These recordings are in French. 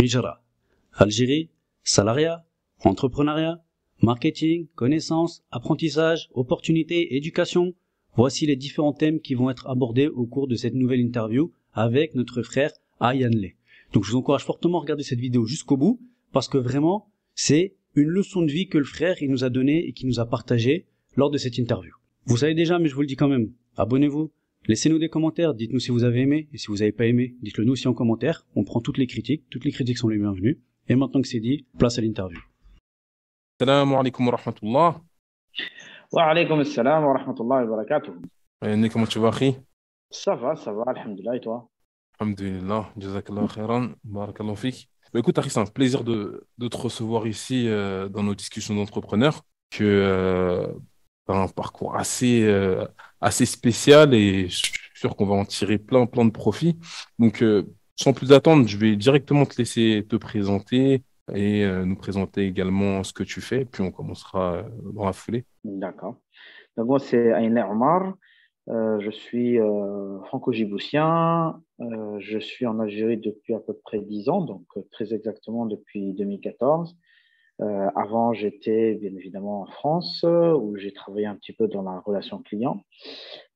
Hijra, Algérie, salariat, entrepreneuriat, marketing, connaissances, apprentissage, opportunités, éducation. Voici les différents thèmes qui vont être abordés au cours de cette nouvelle interview avec notre frère Ayhan Lê. Donc je vous encourage fortement à regarder cette vidéo jusqu'au bout parce que vraiment c'est une leçon de vie que le frère il nous a donnée et qui nous a partagé lors de cette interview. Vous savez déjà, mais je vous le dis quand même, abonnez-vous, laissez-nous des commentaires, dites-nous si vous avez aimé et si vous n'avez pas aimé, dites-le nous aussi en commentaire, on prend toutes les critiques sont les bienvenues. Et maintenant que c'est dit, place à l'interview. Salam alaikum wa rahmatullah. Wa alaykoum assalam wa rahmatullahi wa barakatuh. Comment tu vas, akhi? Ça va, alhamdulillah, et toi? Alhamdulillah, jazakallah khairan, barakallahu fik. Écoute, Akhi, c'est un plaisir de te recevoir ici dans nos discussions d'entrepreneurs, que tu as un parcours assez spécial et je suis sûr qu'on va en tirer plein de profits. Donc, sans plus attendre, je vais directement te laisser te présenter et nous présenter également ce que tu fais, puis on commencera dans la foulée. D'accord. Donc, moi, c'est Ayhan Lê Omar. Je suis franco-djiboutien. Je suis en Algérie depuis à peu près 10 ans, donc très exactement depuis 2014. Avant, j'étais bien évidemment en France, où j'ai travaillé un petit peu dans la relation client.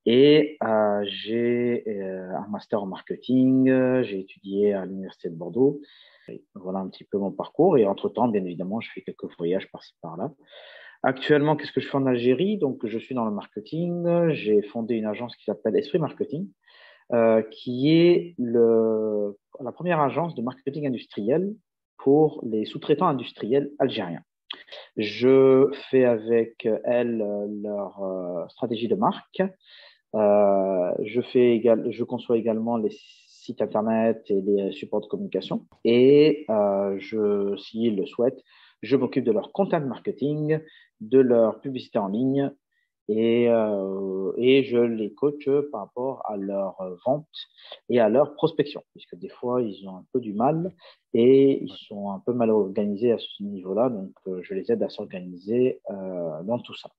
Et j'ai un master en marketing. J'ai étudié à l'Université de Bordeaux. Voilà un petit peu mon parcours. Et entre-temps, bien évidemment, je fais quelques voyages par-ci par-là. Actuellement, qu'est-ce que je fais en Algérie? Donc, je suis dans le marketing. J'ai fondé une agence qui s'appelle Esprit Marketing, qui est la première agence de marketing industriel pour les sous-traitants industriels algériens. Je fais avec elles leur stratégie de marque. Je conçois également les sites internet et les supports de communication. Et s'ils le souhaitent, je m'occupe de leur content marketing, de leur publicité en ligne et je les coach par rapport à leur vente et à leur prospection, puisque des fois, ils ont un peu du mal et ils sont un peu mal organisés à ce niveau-là. Donc, je les aide à s'organiser dans tout ça.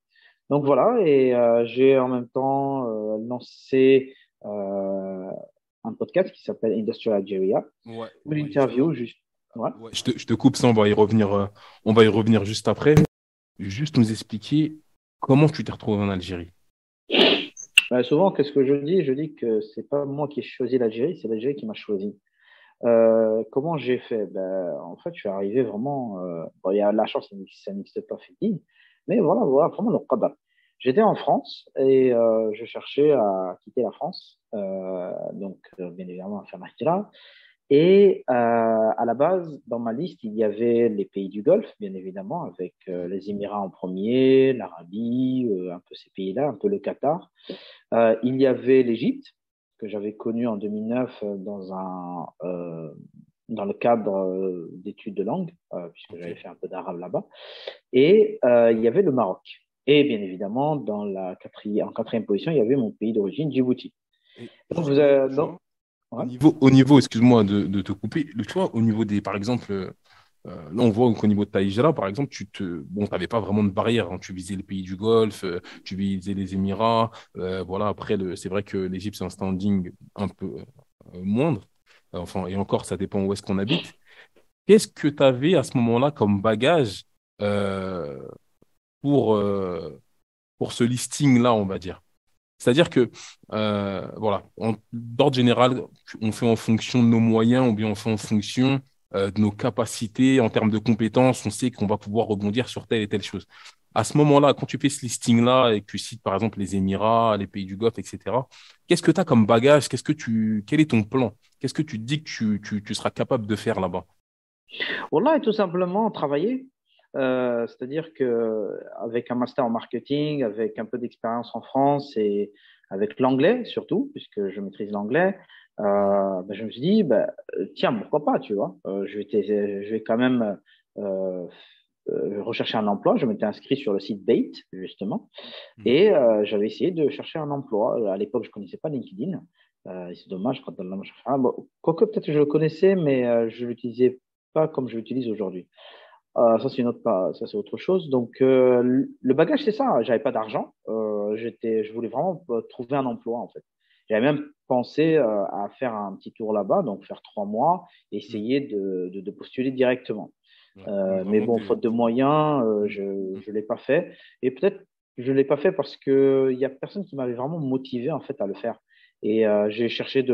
Donc voilà, et j'ai en même temps lancé un podcast qui s'appelle Industrial Algeria. Ouais, Une interview juste. Ouais. Ouais, je te coupe ça, on va y revenir juste après. Juste nous expliquer comment tu t'es retrouvé en Algérie. Souvent, qu'est-ce que je dis? Je dis que c'est pas moi qui ai choisi l'Algérie, c'est l'Algérie qui m'a choisi. Comment j'ai fait? En fait, je suis arrivé vraiment. Bon, il y a la chance, ça n'existe pas, fini, mais voilà, vraiment le qadar. J'étais en France et je cherchais à quitter la France, donc bien évidemment à faire ma hijra. Et à la base, dans ma liste, il y avait les pays du Golfe, bien évidemment, avec les Émirats en premier, l'Arabie, un peu ces pays-là, un peu le Qatar. Il y avait l'Égypte, que j'avais connu en 2009 dans le cadre d'études de langue, puisque j'avais fait un peu d'arabe là-bas. Et il y avait le Maroc. Et bien évidemment, en quatrième position, il y avait mon pays d'origine, Djibouti. Donc, Au niveau, excuse-moi de te couper, tu vois, au niveau par exemple, là on voit qu'au niveau de ta hijra, par exemple, t'avais pas vraiment de barrière, hein. Tu visais les pays du Golfe, tu visais les Émirats, voilà. Après, c'est vrai que l'Égypte c'est un standing un peu moindre, enfin, et encore, ça dépend où est-ce qu'on habite. Qu'est-ce que tu avais à ce moment-là comme bagage euh, pour euh, pour ce listing-là, on va dire? C'est-à-dire que, voilà, d'ordre général, on fait en fonction de nos moyens ou bien on fait en fonction de nos capacités en termes de compétences. On sait qu'on va pouvoir rebondir sur telle et telle chose. À ce moment-là, quand tu fais ce listing-là et que tu cites par exemple les Émirats, les pays du Golfe, etc., qu'est-ce que tu as comme bagage? Quel est ton plan? Qu'est-ce que tu te dis que tu seras capable de faire là-bas? Wallah, tout simplement travailler. C'est-à-dire que avec un master en marketing, avec un peu d'expérience en France et avec l'anglais surtout, puisque je maîtrise l'anglais, je me suis dit, tiens, pourquoi pas, tu vois. Je vais quand même rechercher un emploi. Je m'étais inscrit sur le site Bait, justement, et j'avais essayé de chercher un emploi. À l'époque, je connaissais pas LinkedIn. C'est dommage, quoique peut-être je le connaissais, mais je l'utilisais pas comme je l'utilise aujourd'hui. Ça c'est autre chose. Donc le bagage c'est ça. J'avais pas d'argent. Je voulais vraiment trouver un emploi en fait. J'avais même pensé à faire un petit tour là-bas, donc faire 3 mois, et essayer de postuler directement. Ouais. Donc Mais vraiment, bon, faute de moyens, je ne l'ai pas fait. Et peut-être je ne l'ai pas fait parce qu'il n'y a personne qui m'avait vraiment motivé en fait à le faire. Et j'ai cherché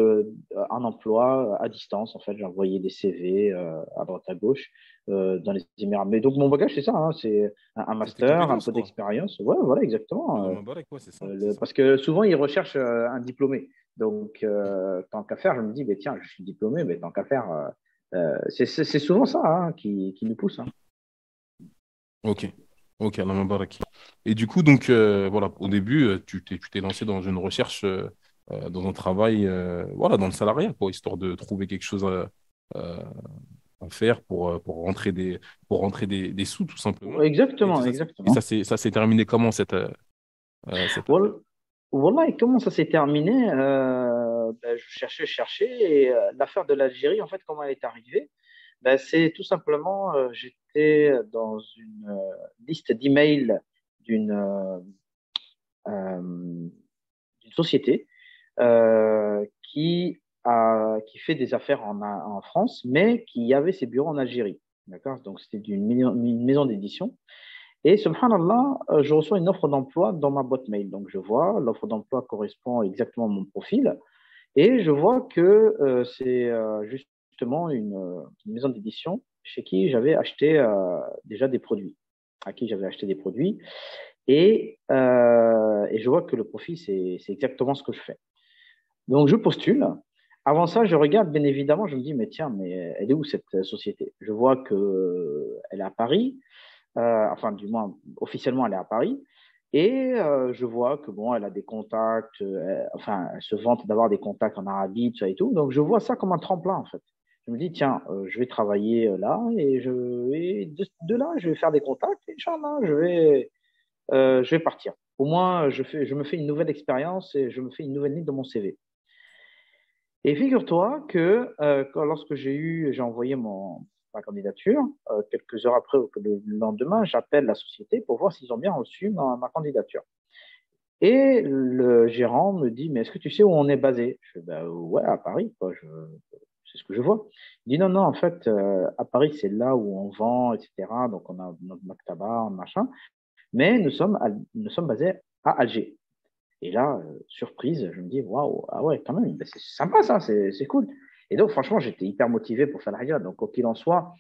un emploi à distance. En fait, j'ai envoyé des CV à droite à gauche dans les Émirats. Mais donc mon bagage, c'est ça, hein, c'est un c'est tes master, un compétences, peu quoi. d'expérience. Ouais, voilà, exactement. Allah Mabarak, ouais, c'est ça, c'est ça. Parce que souvent, ils recherchent un diplômé. Donc, tant qu'à faire, je me dis, mais tiens, je suis diplômé, mais tant qu'à faire, c'est souvent ça hein, qui nous pousse. Hein. Ok, ok, Allah Mabarak. Et du coup, donc, voilà, au début, tu t'es lancé dans une recherche, dans un travail, voilà, dans le salariat, quoi, histoire de trouver quelque chose euh, à faire pour rentrer des sous, tout simplement. Et Exactement, ça exactement. s'est terminé comment, cette affaire? Voilà, voilà, et comment ça s'est terminé? Ben, je cherchais, et l'affaire de l'Algérie, en fait, comment elle est arrivée? Ben, c'est tout simplement, j'étais dans une liste d'emails d'une euh, d'une société qui fait des affaires en France, mais qui avait ses bureaux en Algérie. D'accord? Donc, c'était une maison d'édition. Et subhanallah, je reçois une offre d'emploi dans ma boîte mail. Donc, je vois, l'offre d'emploi correspond exactement à mon profil. Et je vois que c'est justement une maison d'édition chez qui j'avais acheté déjà des produits, à qui j'avais acheté des produits. Et je vois que le profil, c'est exactement ce que je fais. Donc, je postule. Avant ça, je regarde, bien évidemment, je me dis, mais tiens, mais elle est où cette société? Je vois que elle est à Paris, enfin, du moins, officiellement, elle est à Paris. Et je vois que bon, elle a des contacts, enfin, elle se vante d'avoir des contacts en Arabie, tout ça et tout. Donc, je vois ça comme un tremplin, en fait. Je me dis, tiens, je vais travailler là et de là, je vais faire des contacts. Et Inch'Allah, je vais partir. Au moins, je me fais une nouvelle expérience et je me fais une nouvelle ligne dans mon CV. Et figure-toi que lorsque j'ai envoyé ma candidature, quelques heures après, le lendemain, j'appelle la société pour voir s'ils ont bien reçu ma candidature. Et le gérant me dit, mais est-ce que tu sais où on est basé? Je fais, bah, ouais, à Paris, quoi, c'est ce que je vois. Il dit, non, non, en fait, à Paris, c'est là où on vend, etc. Donc, on a notre maktaba, machin. Mais nous sommes basés à Alger. Et là, surprise, je me dis, waouh, ah ouais, quand même, ben, c'est sympa ça, c'est cool. Et donc, franchement, j'étais hyper motivé pour faire la hijra. Donc, quoi qu'il en soit,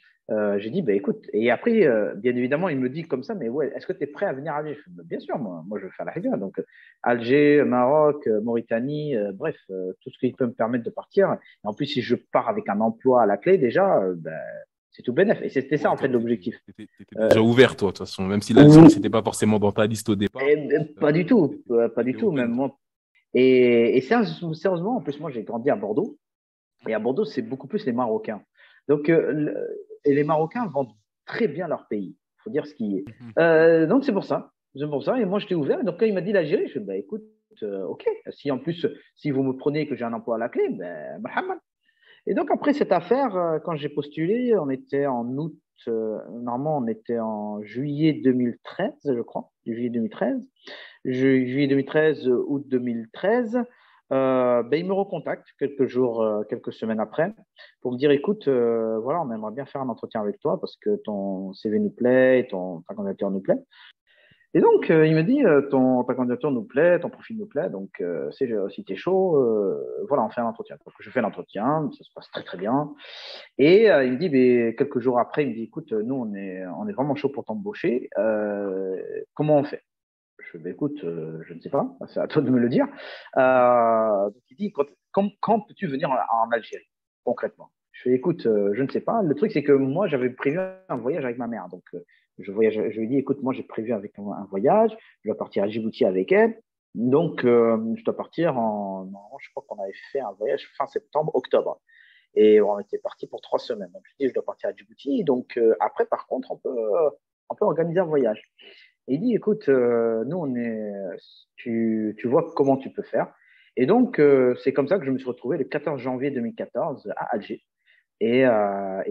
j'ai dit, bah, écoute, et après, bien évidemment, il me dit comme ça, mais ouais, est-ce que tu es prêt à venir à Alger? Je fais, bah, bien sûr, moi, je veux faire la hijra. Donc, Alger, Maroc, Mauritanie, bref, tout ce qui peut me permettre de partir. Et en plus, si je pars avec un emploi à la clé, déjà, ben, c'est tout bénef. Et c'était ça, Ouais, en fait, toi, l'objectif. t'étais Euh, déjà ouvert, toi, de toute façon. Même si l'Algérie, ou, c'était pas forcément dans ta liste au départ, pas du tout, pas du t'étais tout, même open. moi. Et sérieusement, en plus, moi, j'ai grandi à Bordeaux. Et à Bordeaux, c'est beaucoup plus les Marocains. Donc, et les Marocains vendent très bien leur pays. Il faut dire ce qui est. Mhm. Donc, c'est pour ça. C'est pour ça. Et moi, j'étais ouvert. Et donc, quand il m'a dit l'Algérie, je me suis dit, bah, écoute, OK. Si en plus, si vous me prenez que j'ai un emploi à la clé, ben, Mohamed. Et donc, après cette affaire, quand j'ai postulé, on était en août. Normalement, on était en juillet 2013, je crois. Juillet 2013. Juillet 2013, août 2013. Ben, il me recontacte quelques jours, quelques semaines après, pour me dire, écoute, voilà, on aimerait bien faire un entretien avec toi parce que ton CV nous plaît, ta candidature nous plaît. Et donc, il me dit, ta candidature nous plaît, ton profil nous plaît, donc si t'es chaud, voilà, on fait un entretien. Donc, je fais l'entretien, ça se passe très très bien. Et il me dit, ben, quelques jours après, il me dit, écoute, nous, on est vraiment chaud pour t'embaucher. Comment on fait? Je fais, bah, écoute, je ne sais pas, c'est à toi de me le dire. Donc il dit, quand peux-tu venir en Algérie, concrètement? Je fais, écoute, je ne sais pas. Le truc, c'est que moi, j'avais prévu un voyage avec ma mère. Donc, je lui ai dit, écoute, moi, j'ai prévu avec un voyage. Je dois partir à Djibouti avec elle. Donc, je dois partir non, je crois qu'on avait fait un voyage fin septembre, octobre. Et on était parti pour 3 semaines. Donc, je dis, je dois partir à Djibouti. Donc, après, par contre, on peut organiser un voyage. Et il dit, écoute, nous, tu vois comment tu peux faire. Et donc, c'est comme ça que je me suis retrouvé le 14 janvier 2014 à Alger. Et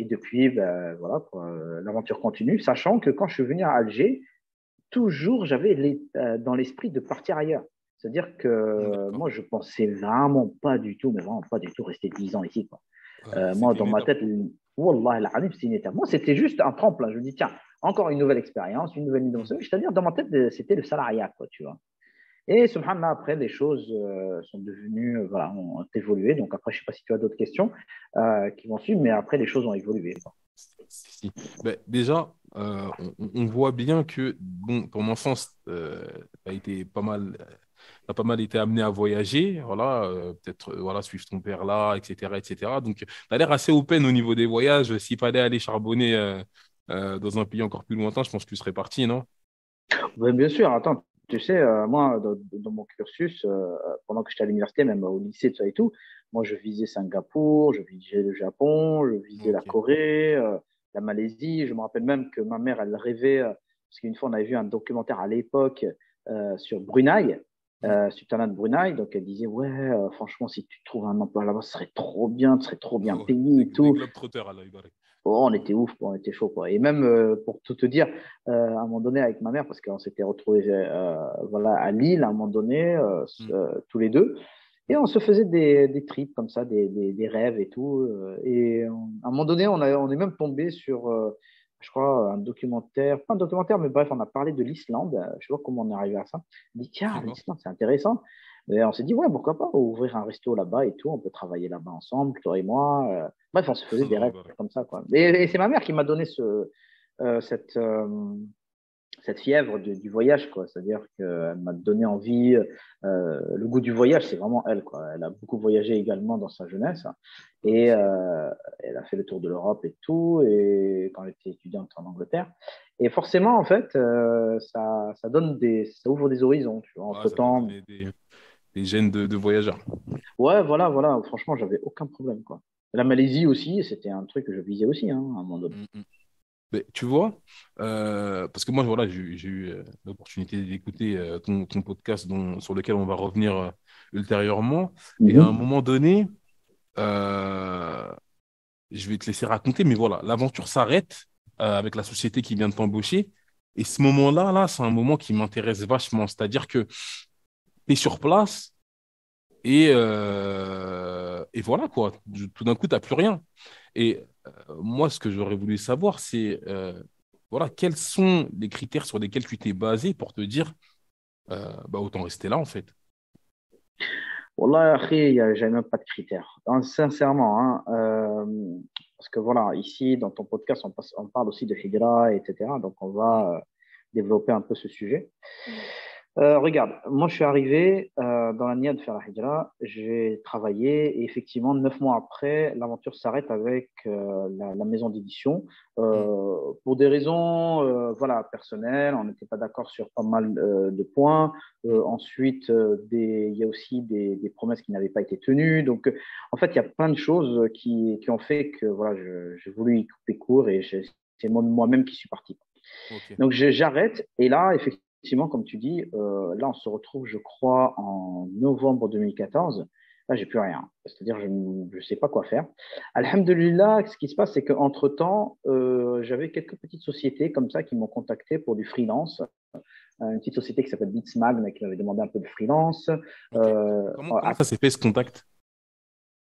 depuis, ben, voilà, quoi, l'aventure continue, sachant que quand je suis venu à Alger, toujours j'avais dans l'esprit de partir ailleurs. C'est-à-dire que D'accord. moi, je pensais vraiment pas du tout, mais vraiment pas du tout rester 10 ans ici, quoi. Moi, C'était dans une ma étape. tête, Wallah, al-Azim, c'est une étape. Moi, c'était juste un tremplin. Je me dis, tiens, encore une nouvelle expérience, une nouvelle Hmm. dimension. C'est-à-dire, dans ma tête, c'était le salariat, quoi, tu vois. Et subhanallah, après, les choses sont devenues, voilà, ont évolué. Donc, après, je sais pas si tu as d'autres questions qui vont suivre, mais après, les choses ont évolué, quoi. Si. Ben, déjà, on voit bien que bon, ton enfance a été pas mal, a pas mal été amené à voyager, voilà, peut-être voilà, suivre ton père là, etc., etc. Donc, tu as l'air assez open au niveau des voyages. S'il fallait aller charbonner dans un pays encore plus lointain, je pense que tu serais parti, non? Ouais, bien sûr, attends, tu sais, moi, dans mon cursus, pendant que j'étais à l'université, même au lycée, tout ça et tout, moi, je visais Singapour, je visais le Japon, je visais la Ok. Corée, la Malaisie. Je me rappelle même que ma mère, elle rêvait, parce qu'une fois, on avait vu un documentaire à l'époque sur Brunei, Hmm. Sultanat de Brunei. Donc, elle disait, ouais, franchement, si tu trouves un emploi là-bas, ce serait trop bien, tu serais trop bien Ouais, payé et des tout. globetrotters à l'Ibarak. Oh, on était ouf, quoi, on était chaud, quoi. Et même pour tout te dire, à un moment donné avec ma mère, parce qu'on s'était retrouvés voilà, à Lille à un moment donné, Hmm. tous les deux, et on se faisait des trips comme ça, des rêves et tout. À un moment donné, on est même tombé sur, je crois, un documentaire, pas un documentaire, mais bref, on a parlé de l'Islande. Je sais pas comment on est arrivé à ça. On dit, tiens, D'accord. l'Islande, c'est intéressant. Et on s'est dit, ouais, pourquoi pas ouvrir un resto là-bas et tout, on peut travailler là-bas ensemble, toi et moi. Bref, on se faisait des Allah rêves Ibarak. comme ça, quoi. Allah Et c'est Ibarak. ma mère qui m'a donné euh, cette, euh, cette fièvre du voyage, quoi. C'est-à-dire qu'elle m'a donné envie, le goût du voyage, c'est vraiment elle, quoi. Elle a beaucoup voyagé également dans sa jeunesse et Mashallah. elle a fait le tour de l'Europe et tout, et quand elle était étudiante en Angleterre. Et forcément, en fait, ça ouvre des horizons, tu vois. Ouais, ça t'a Entre-temps, donné des gènes de voyageurs. ouais, voilà, voilà. Franchement, j'avais aucun problème, quoi. La Malaisie aussi, c'était un truc que je visais aussi, hein, à un moment donné. Hmm, hmm. Mais tu vois, parce que moi, voilà, j'ai eu l'opportunité d'écouter ton podcast sur lequel on va revenir ultérieurement. Et à un Mhm. moment donné, euh, je vais te laisser raconter, mais voilà, l'aventure s'arrête avec la société qui vient de t'embaucher. Et ce moment-là, là, c'est un moment qui m'intéresse vachement. C'est-à-dire que tu es sur place et voilà, quoi. Tout d'un coup, tu n'as plus rien. Et moi, ce que j'aurais voulu savoir, c'est voilà, quels sont les critères sur lesquels tu t'es basé pour te dire, bah, autant rester là, en fait. Wallah, akhi, j'avais même pas de critères. Hein, sincèrement, hein, parce que voilà, ici, dans ton podcast, on parle aussi de Hijra, etc. Donc, on Mm, va développer un peu ce sujet. Regarde, moi je suis arrivé dans la Nia de faire la Hijra, j'ai travaillé et effectivement 9 mois après, l'aventure s'arrête avec la maison d'édition mm, pour des raisons voilà personnelles. On n'était pas d'accord sur pas mal de points. mm. Ensuite, il y a aussi des promesses qui n'avaient pas été tenues. Donc en fait, il y a plein de choses qui ont fait que voilà, j'ai voulu y couper court et c'est moi-même qui suis parti. Ok. Donc j'arrête et là, effectivement, comme tu dis, là on se retrouve, je crois, en novembre 2014. Là, j'ai plus rien. C'est-à-dire, je ne sais pas quoi faire. Alhamdulillah, ce qui se passe, c'est qu'entre-temps, j'avais quelques petites sociétés comme ça qui m'ont contacté pour du freelance. Une petite société qui s'appelle Bitsmag, qui m'avait demandé un peu de freelance. Ok. Comment ça s'est fait ce contact?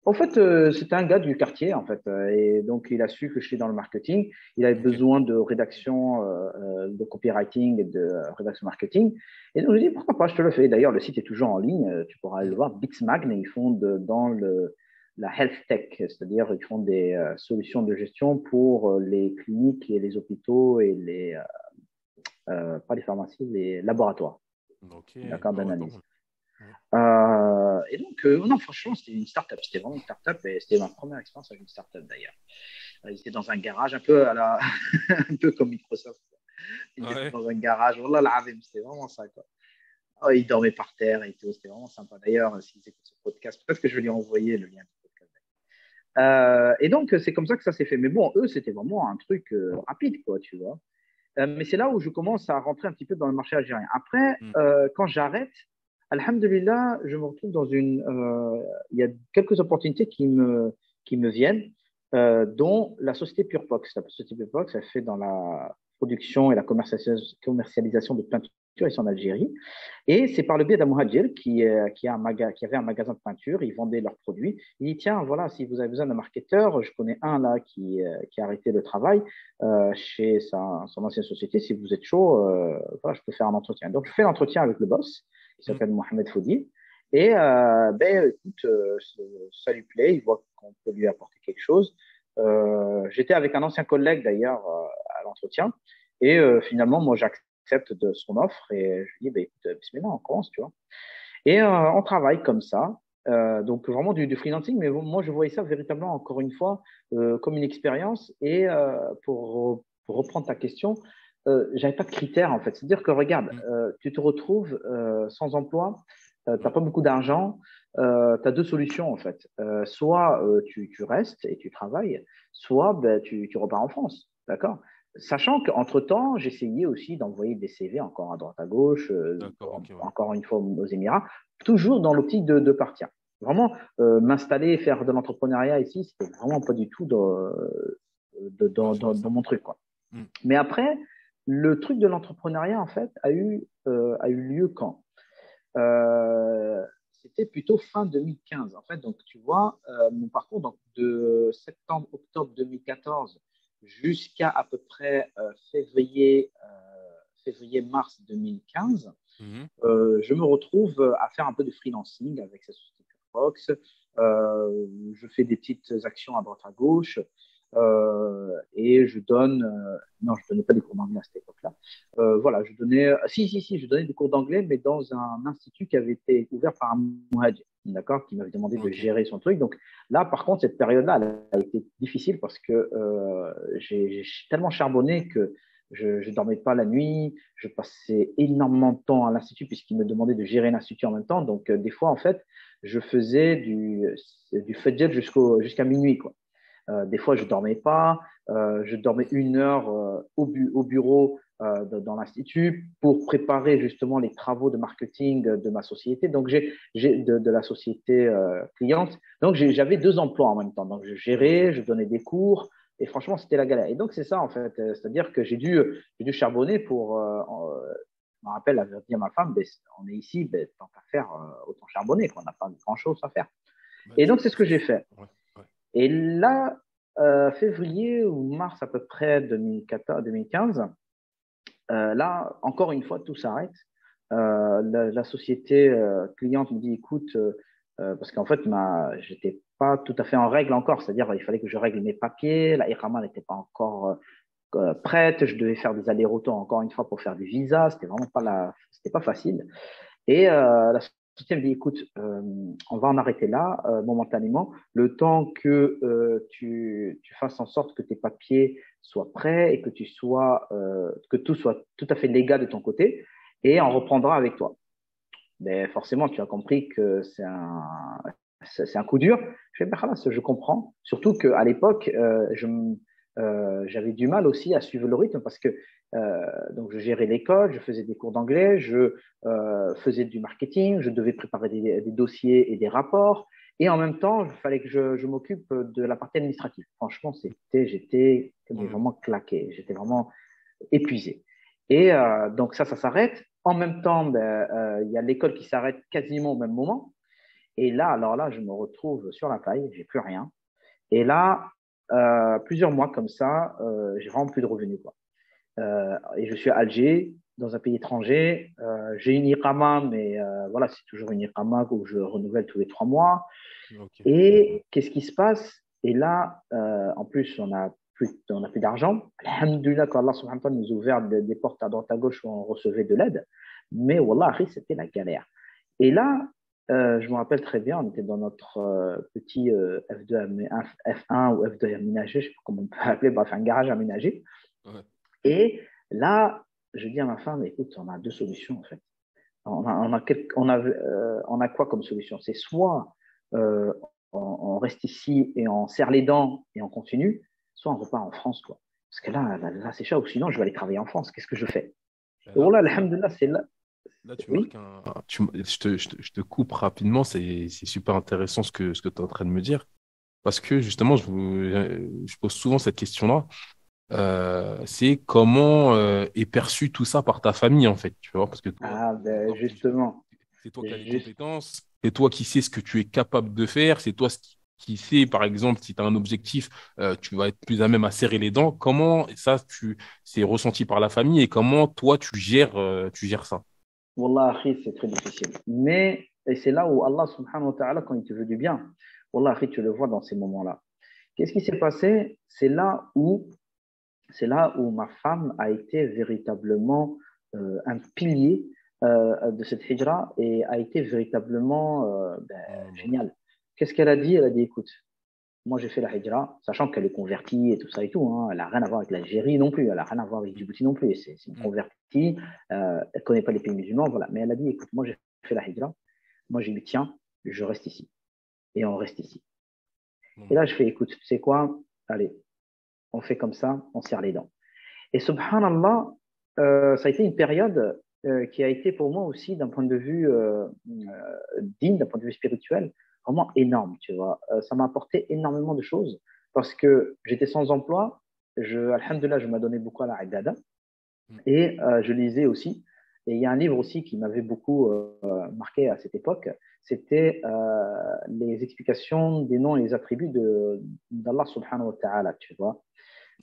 En fait, c'était un gars du quartier, en fait, et donc il a su que j'étais dans le marketing. Il avait Ok. besoin de rédaction, de copywriting et de rédaction marketing. Et donc je lui ai dit pourquoi pas, je te le fais. D'ailleurs, le site est toujours en ligne, tu pourras aller le Mm. voir. Bixmag, ils font dans la health tech, c'est-à-dire ils font des solutions de gestion pour les cliniques et les hôpitaux et pas les pharmacies, les laboratoires, Ok. d'accord, Ah ouais, pas d'analyse. mal. Ouais. Et donc, non, franchement, c'était une startup. C'était vraiment une startup et c'était ma première expérience avec une startup d'ailleurs. Ils étaient dans un garage, un peu un peu comme Microsoft. Ils étaient Ouais. dans un garage. Wallah l'azim, c'était vraiment ça, quoi. Oh, ils dormaient par terre et tout. C'était vraiment sympa. D'ailleurs, s'ils écoutent ce podcast, peut-être que je vais lui envoyer le lien du podcast. Et donc, c'est comme ça que ça s'est fait. Mais bon, eux, c'était vraiment un truc rapide, quoi, tu vois. Mais c'est là où je commence à rentrer un petit peu dans le marché algérien. Après, Mm. quand j'arrête, alhamdulillah, je me retrouve il y a quelques opportunités qui me viennent, dont la société Purepox. La société Purepox, elle fait dans production et la commercialisation de peinture ici en Algérie. Et c'est par le biais d'un muhadjir qui avait un magasin de peinture, ils vendaient leurs produits. Il dit, tiens, voilà, si vous avez besoin d'un marketeur, je connais un là qui a arrêté le travail chez son ancienne société. Si vous êtes chaud, voilà, je peux faire un entretien. Donc, je fais l'entretien avec le boss, qui s'appelle Mohamed Foudi. Et écoute, ça lui plaît, il voit qu'on peut lui apporter quelque chose. J'étais avec un ancien collègue d'ailleurs à l'entretien. Et finalement, moi, j'accepte de son offre et je lui dis, bah, écoute, bismillah, on commence, tu vois. Et on travaille comme ça. Donc vraiment du freelancing, mais moi je voyais ça véritablement encore une fois comme une expérience. Et pour reprendre ta question, j'avais pas de critères en fait. C'est-à-dire que regarde, tu te retrouves sans emploi, t'as pas beaucoup d'argent, tu as deux solutions en fait. Soit tu restes et tu travailles, soit ben, tu repars en France, d'accord? Sachant qu'entre-temps, j'essayais aussi d'envoyer des CV encore à droite à gauche, Ok, ouais. encore une fois aux Émirats, toujours dans l'optique de partir. Vraiment, m'installer, faire de l'entrepreneuriat ici, c'était vraiment pas du tout dans mon truc, quoi. Mm. Mais après, le truc de l'entrepreneuriat, en fait, a eu lieu quand c'était plutôt fin 2015, en fait. Donc, tu vois, mon parcours donc, de septembre-octobre 2014 jusqu'à à peu près février-mars 2015, Mhm. je me retrouve à faire un peu de freelancing avec cette société Fox. Je fais des petites actions à droite à gauche et je donne. Non, je donnais pas des cours d'anglais à cette époque-là. Voilà, je donnais. Si, je donnais des cours d'anglais, mais dans un institut qui avait été ouvert par un muhadjir, d'accord, qui m'avait demandé de Ok. gérer son truc. Donc là, par contre, cette période-là, elle a été difficile parce que j'ai tellement charbonné que je dormais pas la nuit, je passais énormément de temps à l'institut puisqu'il me demandait de gérer l'institut en même temps. Donc des fois, en fait, je faisais du fajr jusqu'à minuit, quoi. Des fois, je dormais pas. Je dormais 1 heure au bureau dans l'institut pour préparer justement les travaux de marketing de ma société. Donc, de la société cliente. Donc, j'avais deux emplois en même temps. Donc, je Ok. gérais, je donnais des cours. Et franchement, c'était la galère. Et donc, c'est ça, en fait. C'est-à-dire que j'ai dû charbonner pour. Je me rappelle, avait dit à ma femme, ben, on est ici, ben, tant qu'à faire, autant charbonner, qu'on n'a pas grand-chose à faire. Bah, Et donc, c'est ce que c'est j'ai sûr. fait. Ouais, ouais. Et là, février ou mars à peu près 2014, 2015, là, encore une fois, tout s'arrête. La société cliente me dit, écoute, parce qu'en fait, j'étais pas tout à fait en règle encore, c'est-à-dire il fallait que je règle mes papiers, la IRAMA n'était pas encore prête, je devais faire des allers-retours encore une fois pour faire du visa, c'était pas facile. Et la société me dit, écoute, on va en arrêter là momentanément, le temps que tu fasses en sorte que tes papiers soient prêts et que tout soit tout à fait légal de ton côté, et on reprendra avec toi. Mais forcément, tu as compris que c'est un coup dur. Je fais, ben, khalas, je comprends. Surtout qu'à l'époque, j'avais du mal aussi à suivre le rythme parce que donc je gérais l'école, je faisais des cours d'anglais, je faisais du marketing, je devais préparer des dossiers et des rapports. Et en même temps, il fallait que je m'occupe de la partie administrative. Franchement, j'étais mais Ouais. vraiment claqué, j'étais vraiment épuisé. Et donc ça s'arrête. En même temps, ben, il y a l'école qui s'arrête quasiment au même moment. Et là, alors là, je me retrouve sur la paille, j'ai plus rien. Et là, plusieurs mois comme ça, j'ai vraiment plus de revenus, quoi. Et je suis à Alger, dans un pays étranger. J'ai une Iqama, mais voilà, c'est toujours une Iqama que je renouvelle tous les 3 mois. Ok. Et qu'est-ce qui se passe? Et là, en plus, on a plus d'argent. Alhamdulillah, qu'Allah subhanahu wa ta'ala nous a ouvert des portes à droite à gauche où on recevait de l'aide. Mais wallah, c'était la galère. Et là, je me rappelle très bien, on était dans notre petit F1 ou F2 aménagé, je ne sais pas comment on peut appeler, bref, un garage aménagé. Ouais. Et là, je dis à ma femme, écoute, on a deux solutions en fait. On a quoi comme solution? C'est soit on reste ici et on serre les dents et on continue, soit on repart en France, quoi. Parce que là c'est chaud, ou sinon je vais aller travailler en France. Qu'est-ce que je fais? Ben Et voilà, alhamdulillah, c'est là. là, tu Oui, marques je te coupe rapidement, c'est super intéressant ce que tu es en train de me dire. Parce que justement, je pose souvent cette question-là. c'est comment est perçu tout ça par ta famille, en fait, tu vois, parce que toi, Ah, c'est ben encore différent. justement, C'est toi qui as les juste, compétences, c'est toi qui sais ce que tu es capable de faire, c'est toi qui sais, par exemple, si tu as un objectif, tu vas être plus à même à serrer les dents. Comment ça, c'est ressenti par la famille et comment toi, tu gères ça? Wallah, akhi, c'est très difficile. Mais, et c'est là où Allah subhanahu wa ta'ala, quand il te veut du bien, Wallah, akhi, tu le vois dans ces moments-là. Qu'est-ce qui s'est passé? C'est là où ma femme a été véritablement un pilier de cette hijra et a été véritablement génial. Qu'est-ce qu'elle a dit? Elle a dit, écoute, moi j'ai fait la hijra, sachant qu'elle est convertie et tout ça et tout. Hein. Elle n'a rien à voir avec l'Algérie non plus, elle n'a rien à voir avec Djibouti non plus. C'est une Mm, convertie, elle ne connaît pas les pays musulmans, voilà. Mais elle a dit, écoute, moi j'ai fait la hijra, moi j'ai dit, tiens, je reste ici. Et on reste ici. Et là, je fais, écoute, tu sais quoi? Allez, on fait comme ça, on serre les dents. Et subhanallah, ça a été une période qui a été pour moi aussi, d'un point de vue digne, d'un point de vue spirituel, vraiment énorme, tu vois. Ça m'a apporté énormément de choses parce que j'étais sans emploi. Alhamdulillah, je m'adonnais beaucoup à la ibada mm, et je lisais aussi. Et il y a un livre aussi qui m'avait beaucoup marqué à cette époque. C'était les explications des noms et les attributs d'Allah subhanahu wa ta'ala, tu vois.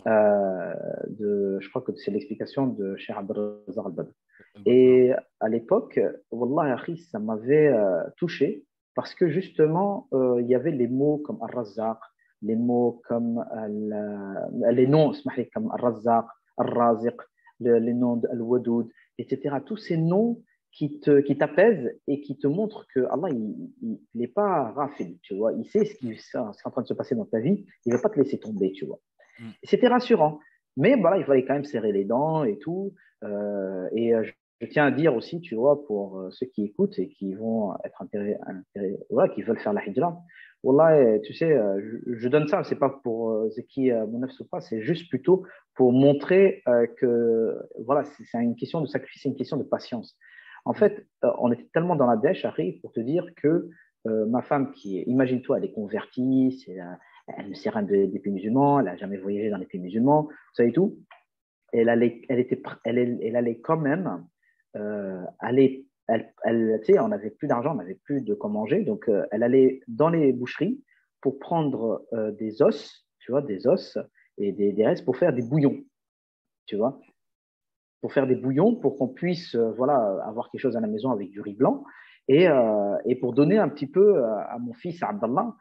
Je crois que c'est l'explication de Cheikh Abdelrazak Al-Badr. mm. Et à l'époque, Wallah, akhi, ça m'avait touché parce que justement, il y avait les mots comme Al-Razzaq, les mots comme les noms, comme Al-Razzaq, Al-Raziq, les noms d'Al-Wadoud, etc. Tous ces noms qui t'apaisent et qui te montrent que Allah, il n'est pas rafide, tu vois. Il sait ce qui est en train de se passer dans ta vie. Il ne va pas te laisser tomber, tu vois. Mm. C'était rassurant. Mais voilà, il fallait quand même serrer les dents et tout. Je tiens à dire aussi, tu vois, pour ceux qui écoutent et qui vont être voilà, qui veulent faire la hijra, voilà, tu sais, je donne ça, c'est pas pour Zeki Mounafs ou pas, c'est juste plutôt pour montrer que, voilà, c'est une question de sacrifice, c'est une question de patience. En Mm. fait, on était tellement dans la dèche, Harry, pour te dire que ma femme, imagine-toi, elle est convertie, elle ne sait rien des pays musulmans, elle n'a jamais voyagé dans les pays musulmans, ça et tout. Elle allait quand même aller. Tu sais, on n'avait plus d'argent, on n'avait plus de quoi manger, donc elle allait dans les boucheries pour prendre des os, tu vois, des os et des restes pour faire des bouillons, tu vois, pour faire des bouillons pour qu'on puisse, voilà, avoir quelque chose à la maison avec du riz blanc et pour donner un petit peu à mon fils Abdallah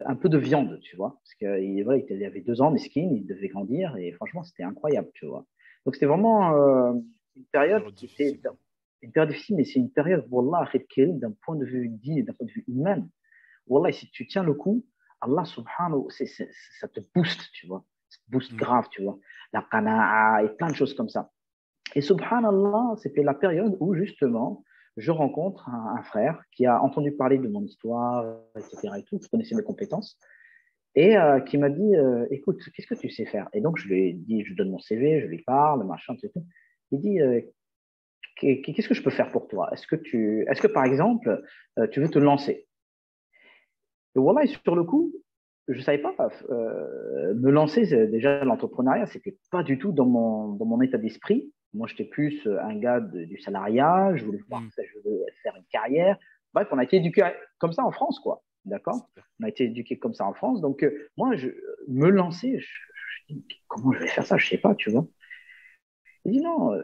un peu de viande, tu vois. Parce qu'il voilà, il avait 2 ans, mesquine, il devait grandir et franchement, c'était incroyable, tu vois. Donc, c'était vraiment une période Période qui était difficile, quoi. une période difficile, mais c'est une période, wallah, d'un point de vue dit, d'un point de vue humain. Wallah, si tu tiens le coup, Allah subhanahu, ça te booste, tu vois. Ça te booste Mm. grave, tu vois. La qana'a et plein de choses comme ça. Et subhanallah, c'était la période où justement, je rencontre un frère qui a entendu parler de mon histoire, etc. et tout, qui connaissait mes compétences, et qui m'a dit, écoute, qu'est-ce que tu sais faire? Et donc, je lui ai dit, je donne mon CV, je lui parle, machin, etc. Il dit, qu'est-ce que je peux faire pour toi? Est-ce que par exemple, tu veux te lancer? Et voilà, et sur le coup, je savais pas me lancer. Déjà, l'entrepreneuriat, c'était pas du tout dans mon état d'esprit. Moi, j'étais plus un gars du salariat. Je voulais voir Mm. ça, je voulais faire une carrière. Bref, on a été éduqué comme ça en France, quoi. D'accord? On a été éduqué comme ça en France. Donc, moi, me lancer, je dis, comment je vais faire ça? Je sais pas, tu vois. Il dit non,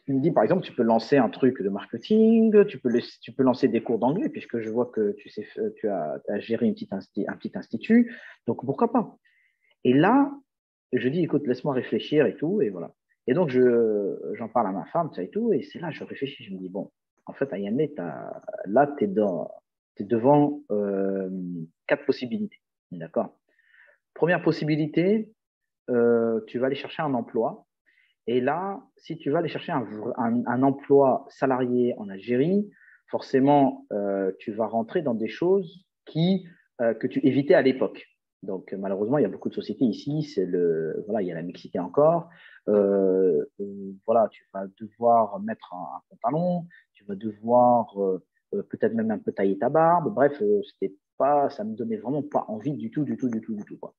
tu me dis, par exemple, tu peux lancer un truc de marketing, tu peux lancer des cours d'anglais, puisque je vois que tu as géré un petit institut. Donc, pourquoi pas? Et là, je dis, écoute, laisse-moi réfléchir et tout, et voilà. Et donc, j'en parle à ma femme, ça et tout, et c'est là, je réfléchis, je me dis, bon, en fait, Ayane, là, t'es devant 4 possibilités. D'accord? Première possibilité, tu vas aller chercher un emploi et là, si tu vas aller chercher un emploi salarié en Algérie, forcément, tu vas rentrer dans des choses que tu évitais à l'époque. Donc, malheureusement, il y a beaucoup de sociétés ici. Voilà, il y a la mixité encore. Voilà, tu vas devoir mettre un pantalon. Tu vas devoir peut-être même un peu tailler ta barbe. Bref, ça me donnait vraiment pas envie du tout, du tout, du tout, du tout, quoi.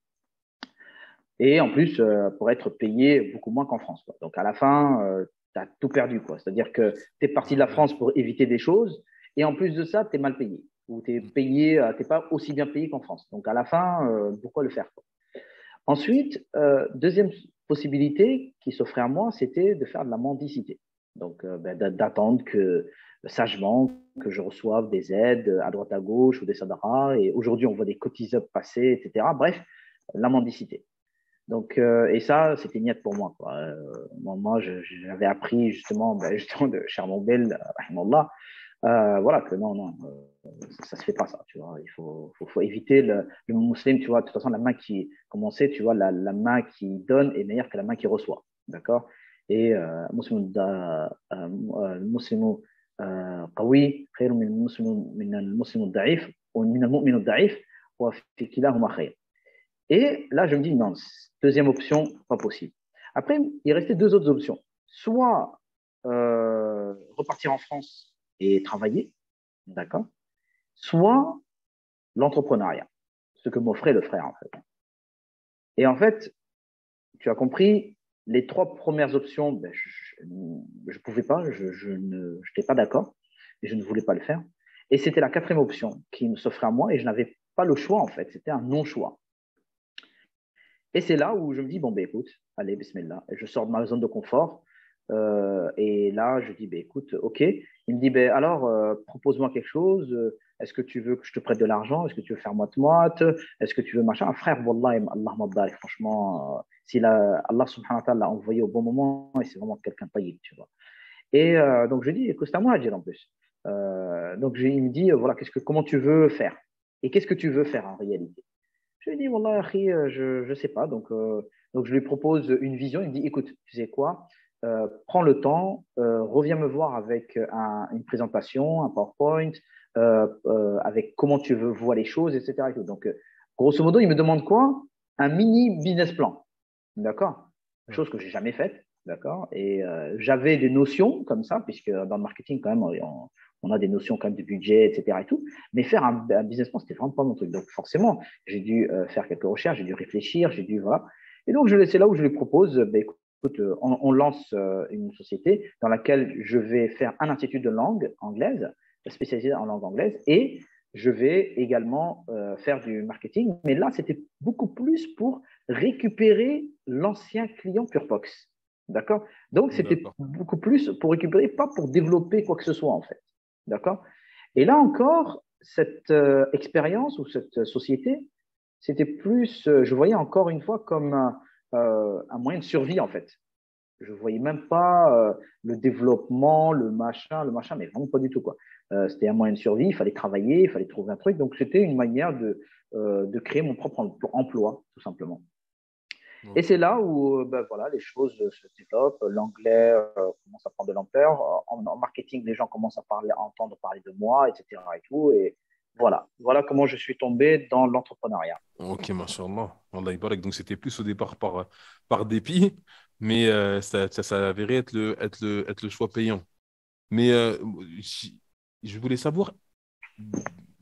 Et en plus, pour être payé beaucoup moins qu'en France, quoi. Donc, à la fin, tu as tout perdu, quoi. C'est-à-dire que tu es parti de la France pour éviter des choses. Et en plus de ça, tu es mal payé. Ou tu es payé, t'es pas aussi bien payé qu'en France. Donc, à la fin, pourquoi le faire, quoi. Ensuite, deuxième possibilité qui s'offrait à moi, c'était de faire de la mendicité. Donc, d'attendre que sagement que je reçoive des aides à droite à gauche ou des sadaras. Et aujourd'hui, on voit des cotisations passer, etc. Bref, la mendicité. Donc, et ça, c'était niette pour moi, quoi. Moi, j'avais appris justement de Charles Bell, voilà, que non, ça se fait pas ça, tu vois. Il faut éviter le musulman, tu vois. De toute façon, la main qui, comme on sait, tu vois, la main qui donne est meilleure que la main qui reçoit, d'accord. Et المسلم قوي خير من المسلم من المسلم الضعيف ومن المؤمن الضعيف وفي كلاهما خير. Et là, je me dis, non, deuxième option, pas possible. Après, il restait deux autres options. Soit repartir en France et travailler, d'accord. Soit l'entrepreneuriat, ce que m'offrait le frère, en fait. Et en fait, tu as compris, les trois premières options, je pouvais pas, je n'étais pas d'accord, et je ne voulais pas le faire. Et c'était la quatrième option qui me s'offrait à moi, et je n'avais pas le choix, en fait. C'était un non-choix. Et c'est là où je me dis, bon, ben écoute, allez, bismillah. Et je sors de ma zone de confort. Et là, je dis, ben écoute, ok. Il me dit, ben alors, propose-moi quelque chose. Est-ce que tu veux que je te prête de l'argent? Est-ce que tu veux faire moite-moite? Est-ce que tu veux machin? Frère, wallah, Allah m'abdal. Franchement, si Allah subhanahu wa ta'ala l'a envoyé au bon moment, et c'est vraiment quelqu'un de taillib, tu vois. Et donc, je dis, écoute, c'est à moi à dire en plus. Donc, il me dit, voilà, comment tu veux faire? Et qu'est-ce que tu veux faire en réalité? Je lui dis, Wallah, akhi, je sais pas. Donc, je lui propose une vision. Il me dit, écoute, tu sais quoi, prends le temps, reviens me voir avec une présentation, un PowerPoint, avec comment tu veux voir les choses, etc. Et tout. Donc, grosso modo, il me demande quoi? Un mini business plan. D'accord? Chose que j'ai jamais faite. D'accord? Et j'avais des notions comme ça, puisque dans le marketing, quand même, on a des notions quand même de budget, etc. et tout. Mais faire un business plan, c'était vraiment pas mon truc. Donc, forcément, j'ai dû faire quelques recherches, j'ai dû réfléchir, voilà. Et donc, c'est là où je lui propose, écoute, on lance une société dans laquelle je vais faire un institut de langue anglaise, spécialisé en langue anglaise, et je vais également faire du marketing. Mais là, c'était beaucoup plus pour récupérer l'ancien client Purpox. D'accord? Donc, c'était beaucoup plus pour récupérer, pas pour développer quoi que ce soit, en fait. D'accord? Et là encore, cette expérience ou cette société, c'était plus, je voyais encore une fois comme un moyen de survie, en fait. Je voyais même pas le développement, le machin, mais vraiment pas du tout, quoi. C'était un moyen de survie, il fallait travailler, il fallait trouver un truc. Donc, c'était une manière de créer mon propre emploi, tout simplement. Et c'est là où voilà, les choses se développent. L'anglais commence à prendre de l'ampleur. En marketing, les gens commencent à entendre parler de moi, etc. Et tout. Et voilà comment je suis tombé dans l'entrepreneuriat. Ok, mashallah. Allah barak. Donc, c'était plus au départ par dépit, mais ça s'est avéré être le choix payant. Mais je voulais savoir,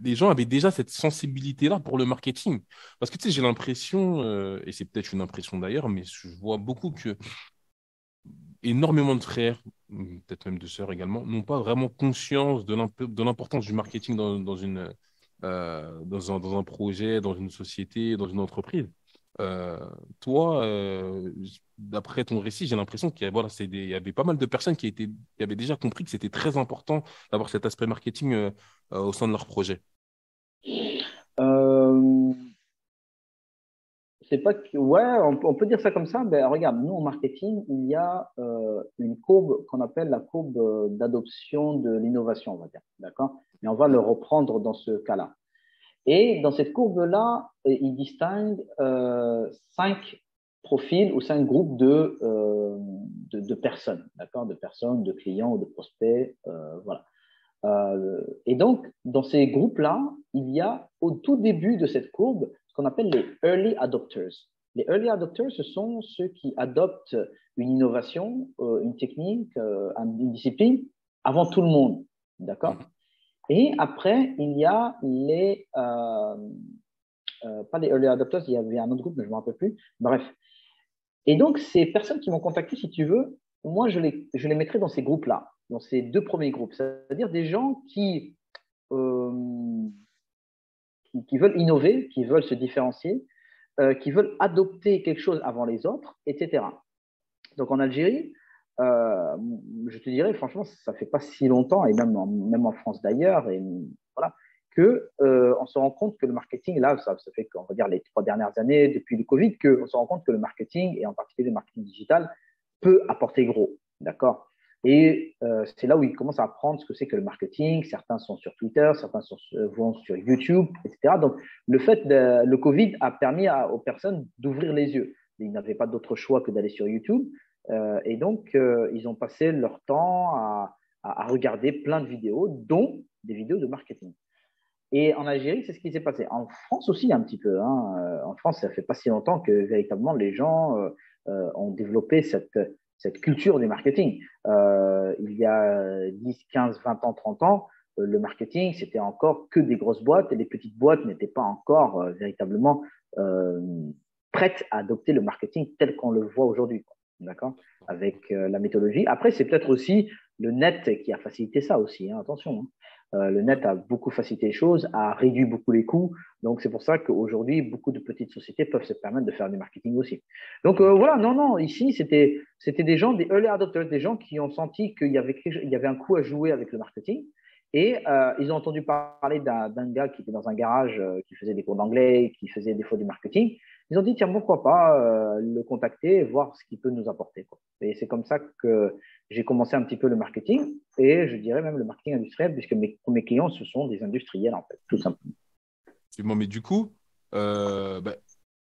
les gens avaient déjà cette sensibilité-là pour le marketing. Parce que tu sais, j'ai l'impression, et c'est peut-être une impression d'ailleurs, mais je vois beaucoup que énormément de frères, peut-être même de sœurs également, n'ont pas vraiment conscience de l'importance du marketing dans un projet, dans une société, dans une entreprise. Euh, Toi, d'après ton récit, j'ai l'impression qu'il y a, voilà, il y avait pas mal de personnes qui avaient déjà compris que c'était très important d'avoir cet aspect marketing au sein de leur projet. Euh, c'est pas que, ouais, on peut dire ça comme ça. Ben, regarde, nous, en marketing, il y a une courbe qu'on appelle la courbe d'adoption de l'innovation, on va dire. D'accord? Mais on va le reprendre dans ce cas-là. Et dans cette courbe-là, il distingue cinq profils ou cinq groupes de personnes, d'accord, de personnes, de clients ou de prospects, voilà. Et donc, dans ces groupes-là, il y a au tout début de cette courbe ce qu'on appelle les early adopters. Les early adopters, ce sont ceux qui adoptent une innovation, une technique, une discipline avant tout le monde, d'accord? Et après, il y a pas les early adopters, il y avait un autre groupe, mais je ne me rappelle plus. Bref. Et donc, ces personnes qui m'ont contacté, si tu veux, moi, je les mettrais dans ces groupes-là, dans ces deux premiers groupes. C'est-à-dire des gens euh, qui veulent innover, qui veulent se différencier, qui veulent adopter quelque chose avant les autres, etc. Donc en Algérie, je te dirais franchement, ça fait pas si longtemps, et même en France d'ailleurs, et voilà, que on se rend compte que le marketing, là, ça fait, on va dire, les 3 dernières années depuis le Covid, qu'on se rend compte que le marketing, et en particulier le marketing digital, peut apporter gros, d'accord. Et c'est là où ils commencent à apprendre ce que c'est que le marketing. Certains sont sur Twitter, certains vont sur YouTube, etc. Donc, le Covid a permis aux personnes d'ouvrir les yeux. Ils n'avaient pas d'autre choix que d'aller sur YouTube. Et donc, ils ont passé leur temps à regarder plein de vidéos, dont des vidéos de marketing. Et en Algérie, c'est ce qui s'est passé. En France aussi, un petit peu. En France, ça fait pas si longtemps que véritablement les gens ont développé cette culture du marketing. Il y a 10, 15, 20 ans, 30 ans, le marketing, c'était encore que des grosses boîtes et les petites boîtes n'étaient pas encore véritablement prêtes à adopter le marketing tel qu'on le voit aujourd'hui. D'accord? Avec la méthodologie. Après, c'est peut-être aussi le net qui a facilité ça aussi. Attention. Le net a beaucoup facilité les choses, a réduit beaucoup les coûts. Donc, c'est pour ça qu'aujourd'hui, beaucoup de petites sociétés peuvent se permettre de faire du marketing aussi. Donc, voilà, non, ici, c'était des gens, des early adopters, des gens qui ont senti qu'il y avait un coup à jouer avec le marketing. Et ils ont entendu parler d'un gars qui était dans un garage, qui faisait des cours d'anglais, qui faisait des fois du marketing. Ils ont dit, tiens, pourquoi pas le contacter, voir ce qu'il peut nous apporter, quoi. Et c'est comme ça que j'ai commencé un petit peu le marketing, et je dirais même le marketing industriel, puisque mes premiers clients, ce sont des industriels, en fait, tout simplement. Mais du coup, bah,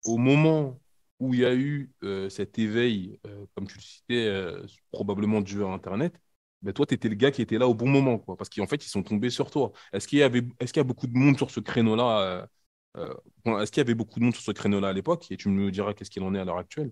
au moment où il y a eu cet éveil, comme tu le citais, probablement dû à Internet, bah, toi, tu étais le gars qui était là au bon moment, quoi, parce qu'en fait, ils sont tombés sur toi. Est-ce qu'il y a beaucoup de monde sur ce créneau-là est-ce qu'il y avait beaucoup de monde sur ce créneau-là à l'époque? Et tu me diras qu'est-ce qu'il en est à l'heure actuelle.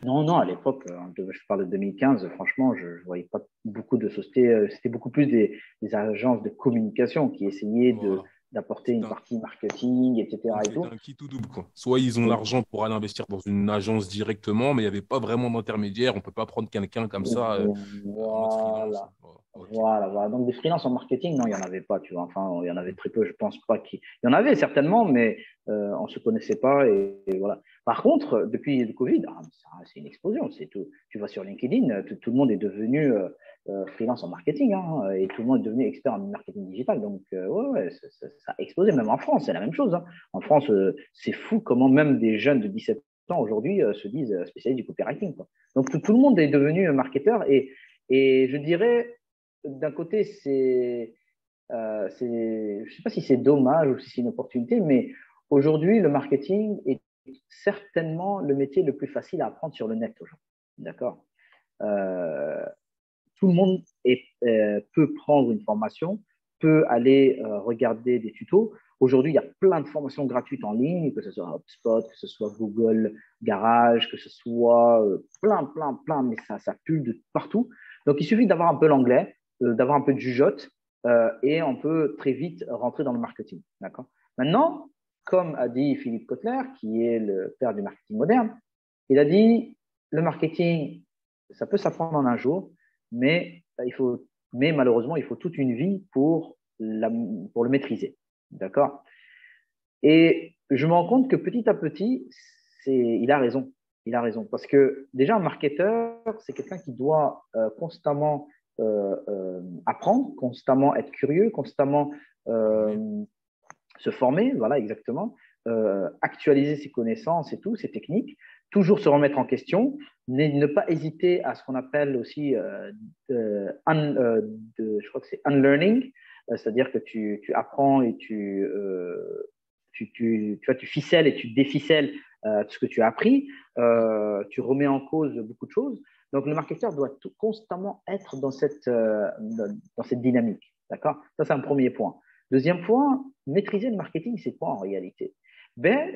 Non, à l'époque, je parle de 2015, franchement, je ne voyais pas beaucoup de sociétés. C'était beaucoup plus des agences de communication qui essayaient Voilà. d'apporter une partie marketing, etc. Donc, et tout. c'était un qui tout double, quoi. Soit ils ont l'argent pour aller investir dans une agence directement, mais il n'y avait pas vraiment d'intermédiaire. On ne peut pas prendre quelqu'un comme ça en mode freelance. Voilà. Voilà. Ok. Voilà. Donc, des freelances en marketing, non, il n'y en avait pas, tu vois. Enfin, il y en avait très peu, je pense pas qu'il il y en avait certainement, mais on ne se connaissait pas et voilà. Par contre, depuis le Covid, c'est une explosion. C'est tout. Tu vas sur LinkedIn, tout le monde est devenu freelance en marketing, et tout le monde est devenu expert en marketing digital. Donc, ouais, ça a explosé. Même en France, c'est la même chose. En France, c'est fou comment même des jeunes de 17 ans aujourd'hui se disent spécialistes du copywriting, quoi. Donc, tout le monde est devenu marketeur et je dirais, d'un côté, je ne sais pas si c'est dommage ou si c'est une opportunité, mais aujourd'hui, le marketing est certainement le métier le plus facile à apprendre sur le net aujourd'hui. D'accord. euh, Tout le monde peut prendre une formation, peut aller regarder des tutos. Aujourd'hui, il y a plein de formations gratuites en ligne, que ce soit HubSpot, que ce soit Google Garage, que ce soit plein, mais ça pue de partout. Donc, il suffit d'avoir un peu l'anglais, d'avoir un peu de jugeote, et on peut très vite rentrer dans le marketing. D'accord. Maintenant, comme a dit Philippe Kotler, qui est le père du marketing moderne, il a dit le marketing, ça peut s'apprendre en un jour, mais malheureusement, il faut toute une vie pour le maîtriser. D'accord. Et je me rends compte que petit à petit, il a raison. Il a raison. Parce que déjà, un marketeur, c'est quelqu'un qui doit constamment apprendre, constamment être curieux, constamment se former, voilà, exactement, actualiser ses connaissances et tout, ses techniques, toujours se remettre en question, ne pas hésiter à ce qu'on appelle aussi, je crois que c'est unlearning, c'est-à-dire que tu apprends et tu ficelles et tu déficelles ce que tu as appris, tu remets en cause beaucoup de choses. Donc, le marketeur doit constamment être dans cette dynamique. D'accord. Ça, c'est un premier point. Deuxième point, maîtriser le marketing, c'est quoi en réalité?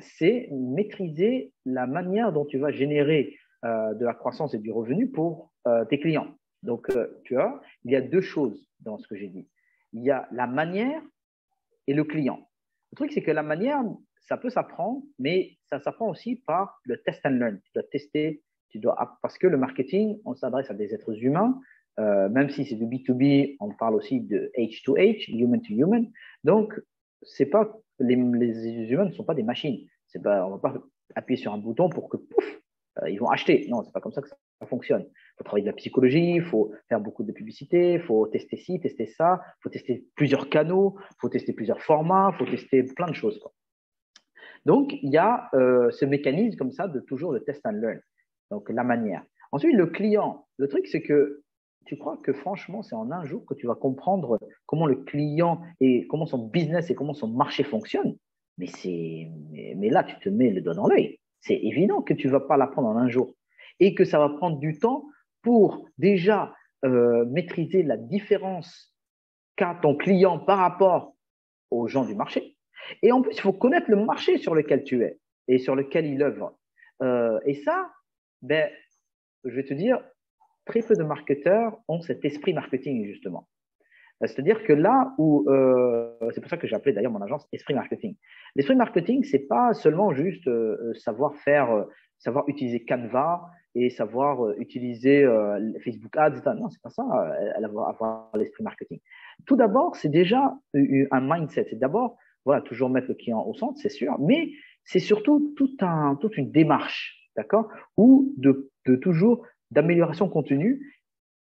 C'est maîtriser la manière dont tu vas générer de la croissance et du revenu pour tes clients. Donc, tu vois, il y a deux choses dans ce que j'ai dit. Il y a la manière et le client. Le truc, c'est que la manière, ça peut s'apprendre, mais ça s'apprend aussi par le test and learn. Tu dois tester, parce que le marketing, on s'adresse à des êtres humains, même si c'est du B2B, on parle aussi de H2H, human to human. Donc, c'est pas, les humains ne sont pas des machines. C'est pas, on va pas appuyer sur un bouton pour que, pouf, ils vont acheter. Non, c'est pas comme ça que ça fonctionne. Il faut travailler de la psychologie, il faut faire beaucoup de publicité, il faut tester ci, tester ça, il faut tester plusieurs canaux, il faut tester plusieurs formats, il faut tester plein de choses, quoi. Donc, il y a ce mécanisme comme ça de toujours le test and learn. Donc, la manière. Ensuite, le client. Le truc, c'est que tu crois que franchement, c'est en un jour que tu vas comprendre comment le client et comment son business et comment son marché fonctionne. Mais là, tu te mets le doigt dans l'œil. C'est évident que tu ne vas pas l'apprendre en un jour et que ça va prendre du temps pour déjà maîtriser la différence qu'a ton client par rapport aux gens du marché. Et en plus, il faut connaître le marché sur lequel tu es et sur lequel il œuvre. Et ça, ben, je vais te dire, très peu de marketeurs ont cet esprit marketing, justement. C'est-à-dire que là où, c'est pour ça que j'ai appelé d'ailleurs mon agence Esprit Marketing. L'esprit marketing, c'est pas seulement juste savoir utiliser Canva et savoir utiliser Facebook Ads. Non, c'est pas ça, avoir l'esprit marketing. Tout d'abord, c'est déjà un mindset. C'est d'abord, voilà, toujours mettre le client au centre, c'est sûr, mais c'est surtout toute une démarche, d'accord, ou de toujours d'amélioration continue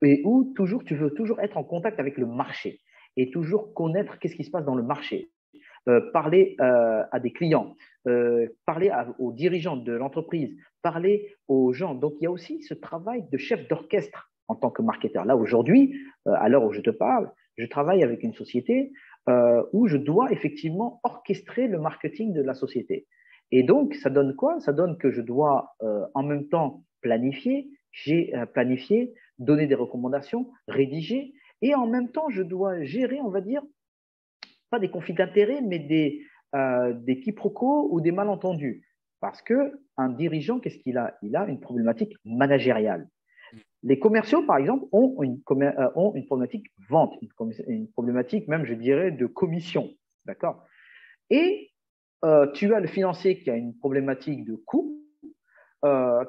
et où tu veux toujours être en contact avec le marché et toujours connaître qu'est-ce qui se passe dans le marché. Parler à des clients, parler aux dirigeants de l'entreprise, parler aux gens. Donc, il y a aussi ce travail de chef d'orchestre en tant que marketeur. Là, aujourd'hui, à l'heure où je te parle, je travaille avec une société où je dois effectivement orchestrer le marketing de la société. Et donc, ça donne quoi? Ça donne que je dois en même temps planifier, donner des recommandations, rédiger, et en même temps, je dois gérer, on va dire, pas des conflits d'intérêts, mais des quiproquos ou des malentendus. Parce que un dirigeant, qu'est-ce qu'il a? Il a une problématique managériale. Les commerciaux, par exemple, ont une problématique vente, une problématique même, je dirais, de commission. D'accord? Et tu as le financier qui a une problématique de coût.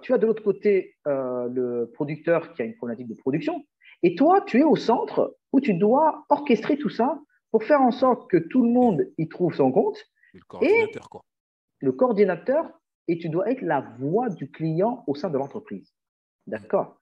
Tu as de l'autre côté le producteur qui a une problématique de production. Et toi, tu es au centre où tu dois orchestrer tout ça pour faire en sorte que tout le monde y trouve son compte. Le coordinateur, quoi. Le coordinateur, et tu dois être la voix du client au sein de l'entreprise. D'accord?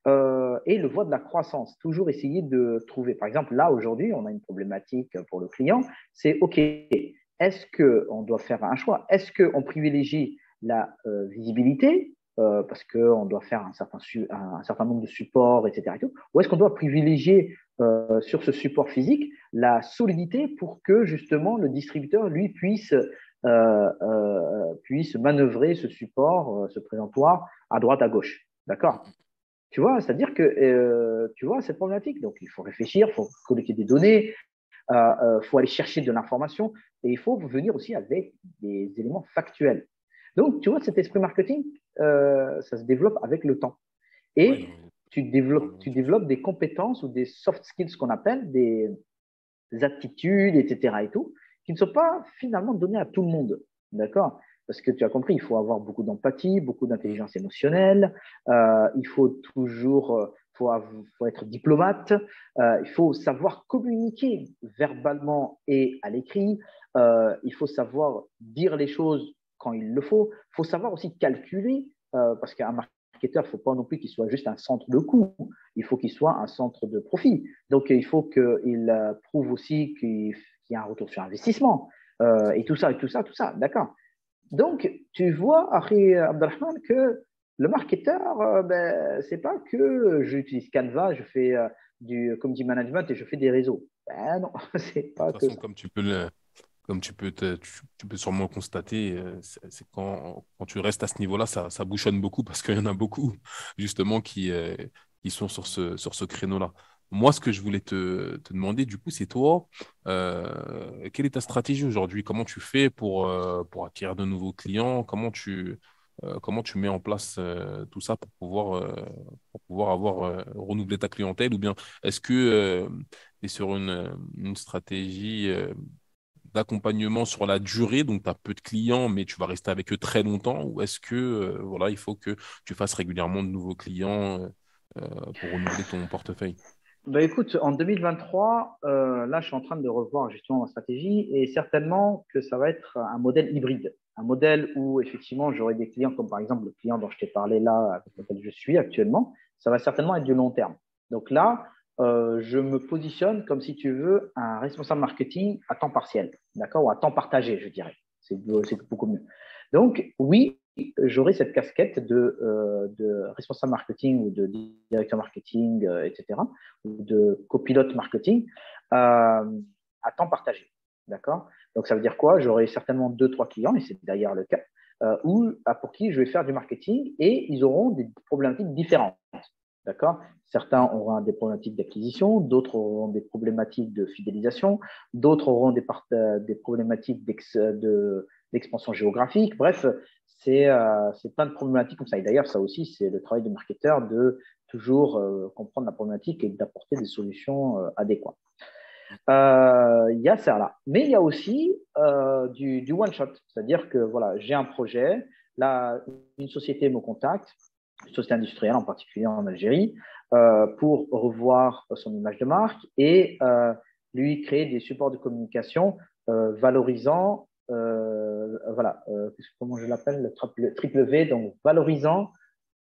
Et le voie de la croissance, toujours essayer de trouver. Par exemple, là, aujourd'hui, on a une problématique pour le client, c'est OK, est-ce qu'on doit faire un choix? Est-ce qu'on privilégie la visibilité parce qu'on doit faire un certain nombre de supports, etc. Ou est-ce qu'on doit privilégier sur ce support physique la solidité pour que justement le distributeur, lui, puisse manœuvrer ce support, ce présentoir à droite, à gauche. D'accord? Tu vois, c'est-à-dire que tu vois cette problématique. Donc, il faut réfléchir, il faut collecter des données, faut aller chercher de l'information et il faut venir aussi avec des éléments factuels. Donc, tu vois, cet esprit marketing, ça se développe avec le temps. Et Ouais, non, tu développes des compétences ou des soft skills, ce qu'on appelle des aptitudes, etc. et tout, qui ne sont pas finalement données à tout le monde. D'accord? Parce que tu as compris, il faut avoir beaucoup d'empathie, beaucoup d'intelligence émotionnelle, il faut toujours, faut être diplomate, il faut savoir communiquer verbalement et à l'écrit, il faut savoir dire les choses quand il le faut, il faut savoir aussi calculer, parce qu'un marketeur, il ne faut pas non plus qu'il soit juste un centre de coût, il faut qu'il soit un centre de profit. Donc, il faut qu'il prouve aussi qu'il y a un retour sur investissement, et tout ça, d'accord. Donc, tu vois, Akhi Abdelrahman, que le marketeur, c'est pas que j'utilise Canva, je fais du community management et je fais des réseaux. Ben non, c'est de pas toute que façon, ça. comme tu peux sûrement constater, c'est quand tu restes à ce niveau-là, ça bouchonne beaucoup parce qu'il y en a beaucoup, justement, qui sont sur ce créneau-là. Moi, ce que je voulais te demander, du coup, c'est toi, quelle est ta stratégie aujourd'hui? Comment tu fais pour acquérir de nouveaux clients? Comment tu mets en place tout ça pour pouvoir avoir renouvelé ta clientèle? Ou bien est-ce que tu es sur une stratégie d'accompagnement sur la durée, donc tu as peu de clients, mais tu vas rester avec eux très longtemps, ou est-ce que voilà, il faut que tu fasses régulièrement de nouveaux clients pour renouveler ton portefeuille? Ben écoute, en 2023, là, je suis en train de revoir justement ma stratégie et certainement que ça va être un modèle hybride. Un modèle où effectivement j'aurai des clients comme par exemple le client dont je t'ai parlé là, avec lequel je suis actuellement. Ça va certainement être du long terme. Donc là, je me positionne comme si tu veux un responsable marketing à temps partiel, d'accord, ou à temps partagé, je dirais. C'est beaucoup mieux. Donc oui, j'aurai cette casquette de responsable marketing ou de directeur marketing, etc., ou de copilote marketing à temps partagé. D'accord. Donc, ça veut dire quoi? J'aurai certainement deux, trois clients, et c'est d'ailleurs le cas, pour qui je vais faire du marketing et ils auront des problématiques différentes. D'accord. Certains auront des problématiques d'acquisition, d'autres auront des problématiques de fidélisation, d'autres auront des problématiques d'expansion géographique. Bref, c'est plein de problématiques comme ça. Et d'ailleurs, ça aussi, c'est le travail du marketeur de toujours comprendre la problématique et d'apporter des solutions adéquates. Il y a ça là. Mais il y a aussi du one-shot. C'est-à-dire que voilà, j'ai un projet, là, une société me contacte, une société industrielle en particulier en Algérie, pour revoir son image de marque et lui créer des supports de communication valorisant, voilà, comment je l'appelle, le triple V, donc valorisant,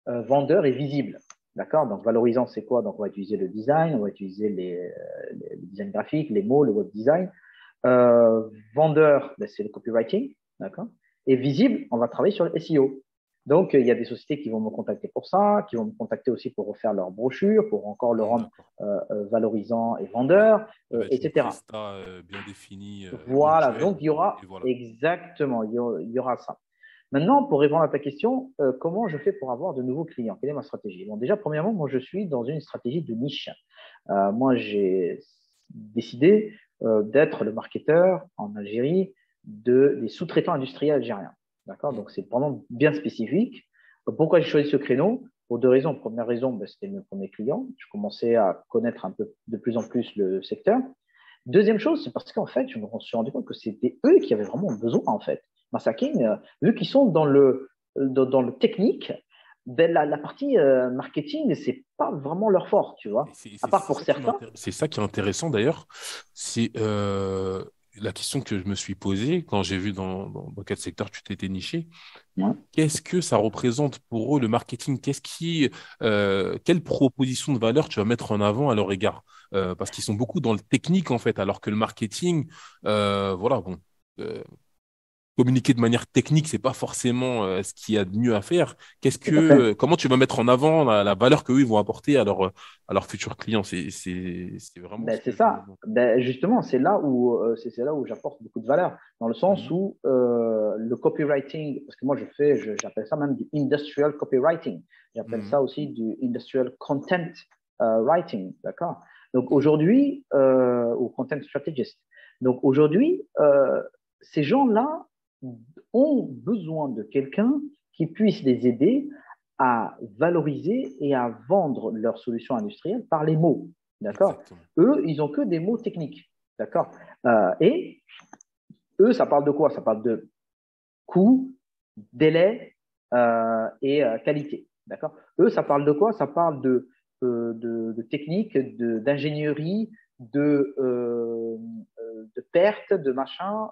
vendeur et visible. D'accord. Donc, valorisant, c'est quoi? Donc, on va utiliser le design, on va utiliser les designs graphiques, les mots, le web design. Vendeur, ben, c'est le copywriting. D'accord. Et visible, on va travailler sur le SEO. Donc, il y a des sociétés qui vont me contacter pour ça, qui vont me contacter aussi pour refaire leur brochure, pour encore le rendre valorisant et vendeur, Ça va être une etc. presta bien définie, Voilà. ponctuelle. Donc, il y aura Et voilà. exactement, il y aura ça. Maintenant, pour répondre à ta question, comment je fais pour avoir de nouveaux clients? Quelle est ma stratégie? Bon, déjà, premièrement, moi, je suis dans une stratégie de niche. Moi, j'ai décidé d'être le marketeur en Algérie des sous-traitants industriels algériens. D'accord. Donc, c'est vraiment bien spécifique. Pourquoi j'ai choisi ce créneau? Pour deux raisons. Première raison, ben, c'était mes premiers clients. Je commençais à connaître un peu de plus en plus le secteur. Deuxième chose, c'est parce qu'en fait, je me suis rendu compte que c'était eux qui avaient vraiment besoin, en fait. Massaking, vu qu'ils sont dans le technique, ben la partie marketing, c'est pas vraiment leur fort, tu vois. À part pour certains. C'est ça qui est intéressant d'ailleurs. C'est la question que je me suis posée quand j'ai vu dans quel secteur tu t'étais niché. Ouais. Qu'est-ce que ça représente pour eux le marketing? Quelle proposition de valeur tu vas mettre en avant à leur égard? Parce qu'ils sont beaucoup dans le technique en fait, alors que le marketing, voilà, bon, euh, communiquer de manière technique, c'est pas forcément ce qu'il y a de mieux à faire. Tout à fait. Comment tu vas mettre en avant la valeur qu'eux ils vont apporter à leurs futurs clients? C'est vraiment Ben, ce c'est que je me ça. demande. Ben, justement, c'est là où j'apporte beaucoup de valeur, dans le sens Mhm. où le copywriting, parce que moi j'appelle ça même du industrial copywriting. J'appelle Mhm. ça aussi du industrial content writing, d'accord? Donc aujourd'hui, ou content strategist. Donc aujourd'hui, ces gens-là ont besoin de quelqu'un qui puisse les aider à valoriser et à vendre leurs solutions industrielles par les mots. D'accord. Exactement. Eux, ils ont que des mots techniques. D'accord. Et eux, ça parle de quoi? Ça parle de coût, délai et qualité. D'accord. Eux, ça parle de quoi? Ça parle de technique, d'ingénierie, de perte, de machin,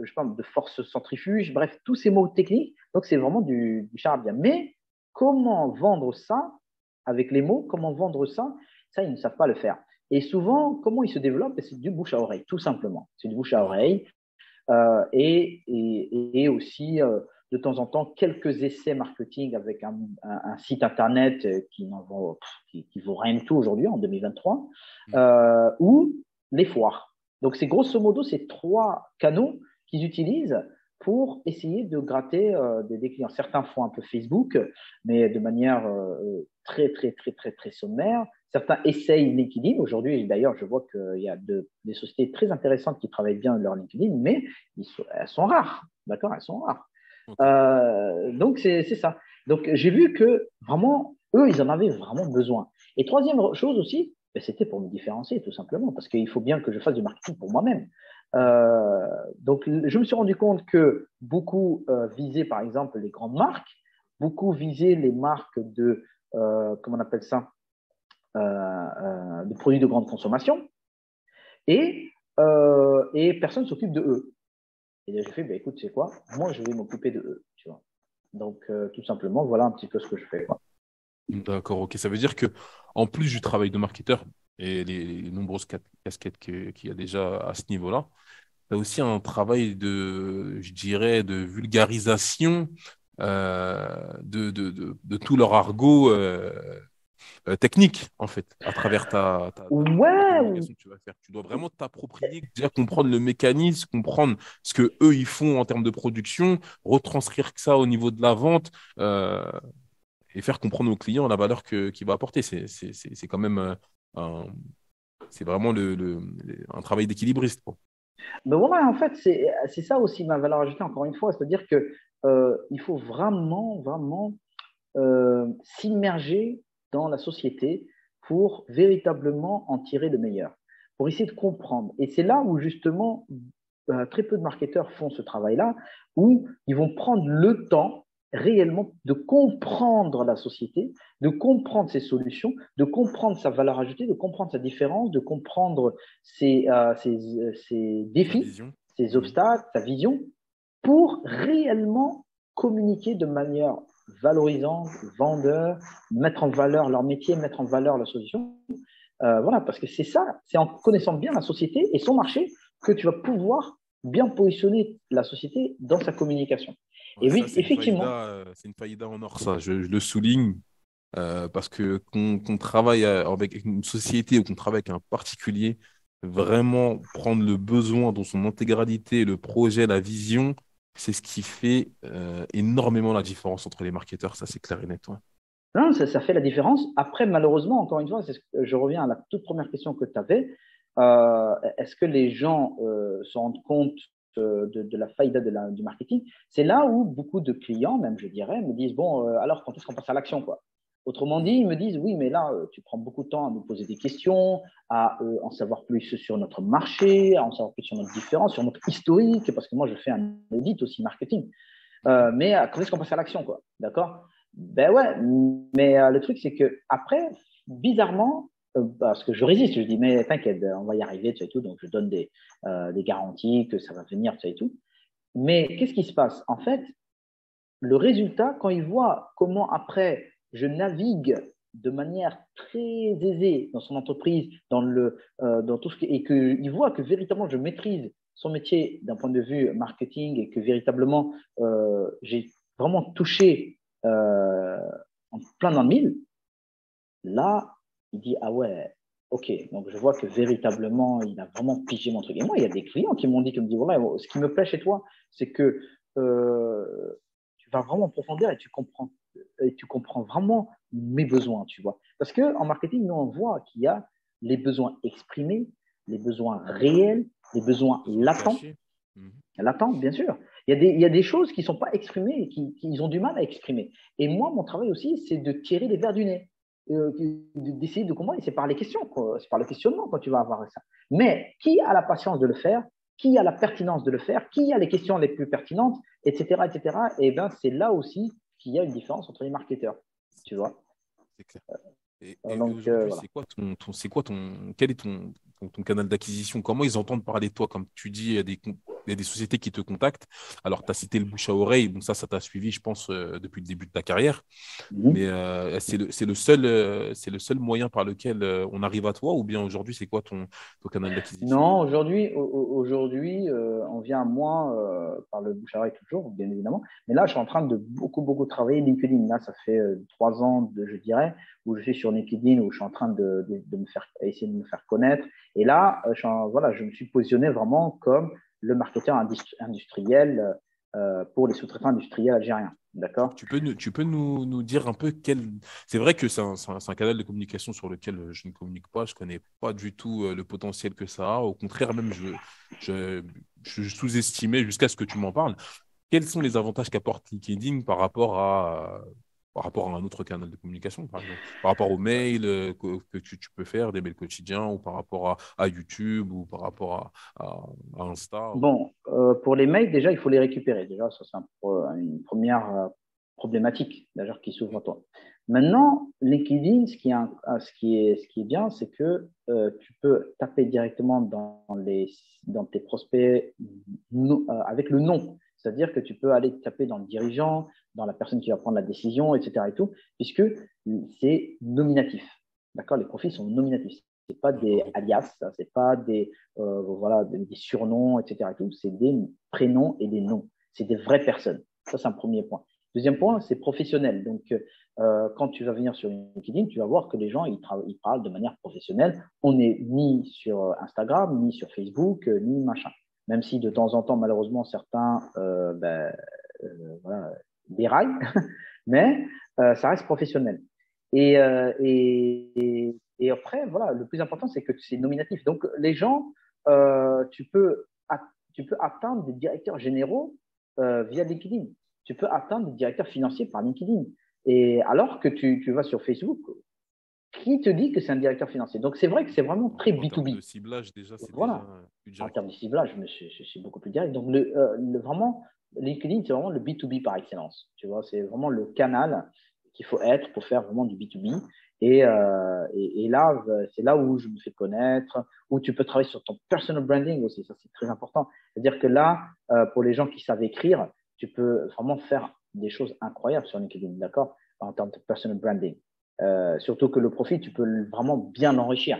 je sais pas, de force centrifuge, bref, tous ces mots techniques. Donc, c'est vraiment du charabia. Mais comment vendre ça avec les mots? Comment vendre ça? Ça, ils ne savent pas le faire. Et souvent, comment ils se développent? C'est du bouche à oreille, tout simplement. C'est du bouche à D'accord. oreille et aussi de temps en temps quelques essais marketing avec un site internet qui vaut rien du tout aujourd'hui en 2023 Mhm. ou les foires. Donc c'est grosso modo ces trois canaux qu'ils utilisent pour essayer de gratter des clients. Certains font un peu Facebook, mais de manière très sommaire. Certains essayent LinkedIn. Aujourd'hui, d'ailleurs, je vois qu'il y a des sociétés très intéressantes qui travaillent bien leur LinkedIn, mais elles sont rares. D'accord. Elles sont rares. Ok. Donc, c'est ça. Donc, j'ai vu que vraiment, eux, ils en avaient vraiment besoin. Et troisième chose aussi, Ben, c'était pour me différencier, tout simplement, parce qu'il faut bien que je fasse du marketing pour moi-même. Donc, je me suis rendu compte que beaucoup visaient, par exemple, les grandes marques, beaucoup visaient les marques comment on appelle ça, de produits de grande consommation, et personne ne s'occupe de eux. Et là, j'ai fait, ben, écoute, tu sais quoi, moi, je vais m'occuper de eux, tu vois. Donc, tout simplement, voilà un petit peu ce que je fais, quoi. D'accord, ok. Ça veut dire que en plus du travail de marketeur et les nombreuses casquettes qu'il y a déjà à ce niveau-là, tu as aussi un travail de, je dirais, de vulgarisation de tout leur argot technique, en fait, à travers la Ouais, communication que tu vas faire. Tu dois vraiment t'approprier, déjà comprendre le mécanisme, comprendre ce que eux ils font en termes de production, retranscrire ça au niveau de la vente. Et faire comprendre aux clients la valeur qu'il va apporter. C'est quand même un, c'est vraiment un travail d'équilibriste, quoi. mais voilà, en fait, c'est ça aussi ma valeur ajoutée, encore une fois. C'est-à-dire que il faut vraiment, vraiment s'immerger dans la société pour véritablement en tirer le meilleur, pour essayer de comprendre. Et c'est là où, justement, très peu de marketeurs font ce travail-là, où ils vont prendre le temps réellement de comprendre la société, de comprendre ses solutions, de comprendre sa valeur ajoutée, de comprendre sa différence, de comprendre ses Ta défis, vision. ses Mhm. obstacles, sa vision, pour réellement communiquer de manière valorisante, vendeur, mettre en valeur leur métier, mettre en valeur la solution. Voilà, parce que c'est ça, c'est en connaissant bien la société et son marché que tu vas pouvoir bien positionner la société dans sa communication. Ouais, Et ça, oui, effectivement, c'est une faïda en or, ça. Je le souligne parce que qu'on travaille avec une société ou qu'on travaille avec un particulier, vraiment prendre le besoin dans son intégralité, le projet, la vision, c'est ce qui fait énormément la différence entre les marketeurs. Ça, c'est clair et net. Ouais. non, ça fait la différence. Après, malheureusement, encore une fois, je reviens à la toute première question que tu avais. Est-ce que les gens se rendent compte de la faïda du marketing? C'est là où beaucoup de clients, même je dirais, me disent, bon, alors quand est-ce qu'on passe à l'action, quoi? Autrement dit, ils me disent, oui, mais là, tu prends beaucoup de temps à nous poser des questions, à en savoir plus sur notre marché, à en savoir plus sur notre différence, sur notre historique, parce que moi, je fais un audit aussi marketing. Mais quand est-ce qu'on passe à l'action, quoi? D'accord? Ben ouais, mais le truc, c'est que après, bizarrement, parce que je résiste, je dis, mais t'inquiète, on va y arriver, tu sais, et tout, donc je donne des garanties que ça va venir, tu sais, et tout. Mais qu'est-ce qui se passe? En fait, le résultat, quand ils voient comment après je navigue de manière très aisée dans son entreprise, dans tout ce qui, et qu'ils voient que véritablement je maîtrise son métier d'un point de vue marketing et que véritablement j'ai vraiment touché en plein dans le mille, là, il dit ah ouais, ok, donc je vois que véritablement il a vraiment pigé mon truc. Et moi, il y a des clients qui m'ont dit, qui me disent voilà, ce qui me plaît chez toi, c'est que tu vas vraiment en profondeur et tu comprends vraiment mes besoins, tu vois. Parce que en marketing, nous on voit qu'il y a les besoins exprimés, les besoins réels, les besoins Besoin latents. caché. Mhm. Latents, bien sûr. Il y a des choses qui ne sont pas exprimées et qui ont du mal à exprimer. Et moi, mon travail aussi, c'est de tirer les verres du nez, d'essayer de comprendre. Et c'est par les questions, c'est par le questionnement quand tu vas avoir ça. Mais qui a la patience de le faire? Qui a la pertinence de le faire? Qui a les questions les plus pertinentes, etc., etc. Et bien, c'est là aussi qu'il y a une différence entre les marketeurs, tu vois. C'est clair. Et Donc, aujourd'hui, voilà. quel est ton canal d'acquisition? Comment ils entendent parler de toi? Comme tu dis, il y a des sociétés qui te contactent. Alors, tu as cité le bouche à oreille. Bon, ça t'a suivi, je pense, depuis le début de ta carrière. Mais Mhm. c'est le seul moyen par lequel on arrive à toi, ou bien aujourd'hui, c'est quoi ton canal d'acquisition? Non, aujourd'hui, on vient à moi par le bouche à oreille toujours, bien évidemment. Mais là, je suis en train de beaucoup, beaucoup travailler LinkedIn. Là, ça fait 3 ans, je dirais, où je suis sur LinkedIn, où je suis en train de me faire, essayer de me faire connaître. Et là, voilà, je me suis positionné vraiment comme le marketeur industriel pour les sous-traitants industriels algériens. D'accord? Tu peux nous dire un peu quel. C'est vrai que c'est un canal de communication sur lequel je ne communique pas. Je connais pas du tout le potentiel que ça a. Au contraire, même, je, je sous-estimais jusqu'à ce que tu m'en parles. Quels sont les avantages qu'apporte LinkedIn par rapport par rapport à un autre canal de communication, par exemple. Par rapport aux mails que tu peux faire, des mails quotidiens, ou par rapport à YouTube, ou par rapport à Insta. Bon, pour les mails, déjà, il faut les récupérer. Déjà, ça, c'est une première problématique, d'ailleurs, qui s'ouvre à toi. Maintenant, LinkedIn, ce qui est bien, c'est que tu peux taper directement dans tes prospects avec le nom. C'est-à-dire que tu peux aller taper dans le dirigeant, dans la personne qui va prendre la décision, etc. et tout, puisque c'est nominatif. D'accord? Les profils sont nominatifs. C'est pas des alias, c'est pas voilà, des surnoms, etc. et tout. C'est des prénoms et des noms. C'est des vraies personnes. Ça, c'est un premier point. Deuxième point, c'est professionnel. Donc, quand tu vas venir sur LinkedIn, tu vas voir que les gens, ils parlent de manière professionnelle. On n'est ni sur Instagram, ni sur Facebook, ni machin. Même si de temps en temps, malheureusement, certains voilà, déraillent, mais ça reste professionnel. Et après, voilà, le plus important, c'est que c'est nominatif. Donc, les gens, tu peux atteindre des directeurs généraux via LinkedIn. Tu peux atteindre des directeurs financiers par LinkedIn. Et alors que tu vas sur Facebook, qui te dit que c'est un directeur financier? Donc, c'est vrai que c'est vraiment très En termes B2B. de ciblage, déjà, c'est Voilà. déjà plus En direct. termes de ciblage, c'est beaucoup plus direct. Donc, vraiment, LinkedIn, c'est vraiment le B2B par excellence. Tu vois, c'est vraiment le canal qu'il faut être pour faire vraiment du B2B. Et là, c'est là où je me fais connaître, où tu peux travailler sur ton personal branding aussi. Ça, c'est très important. C'est-à-dire que là, pour les gens qui savent écrire, tu peux vraiment faire des choses incroyables sur LinkedIn, d'accord? En termes de personal branding. Surtout que le profil, tu peux vraiment bien l'enrichir.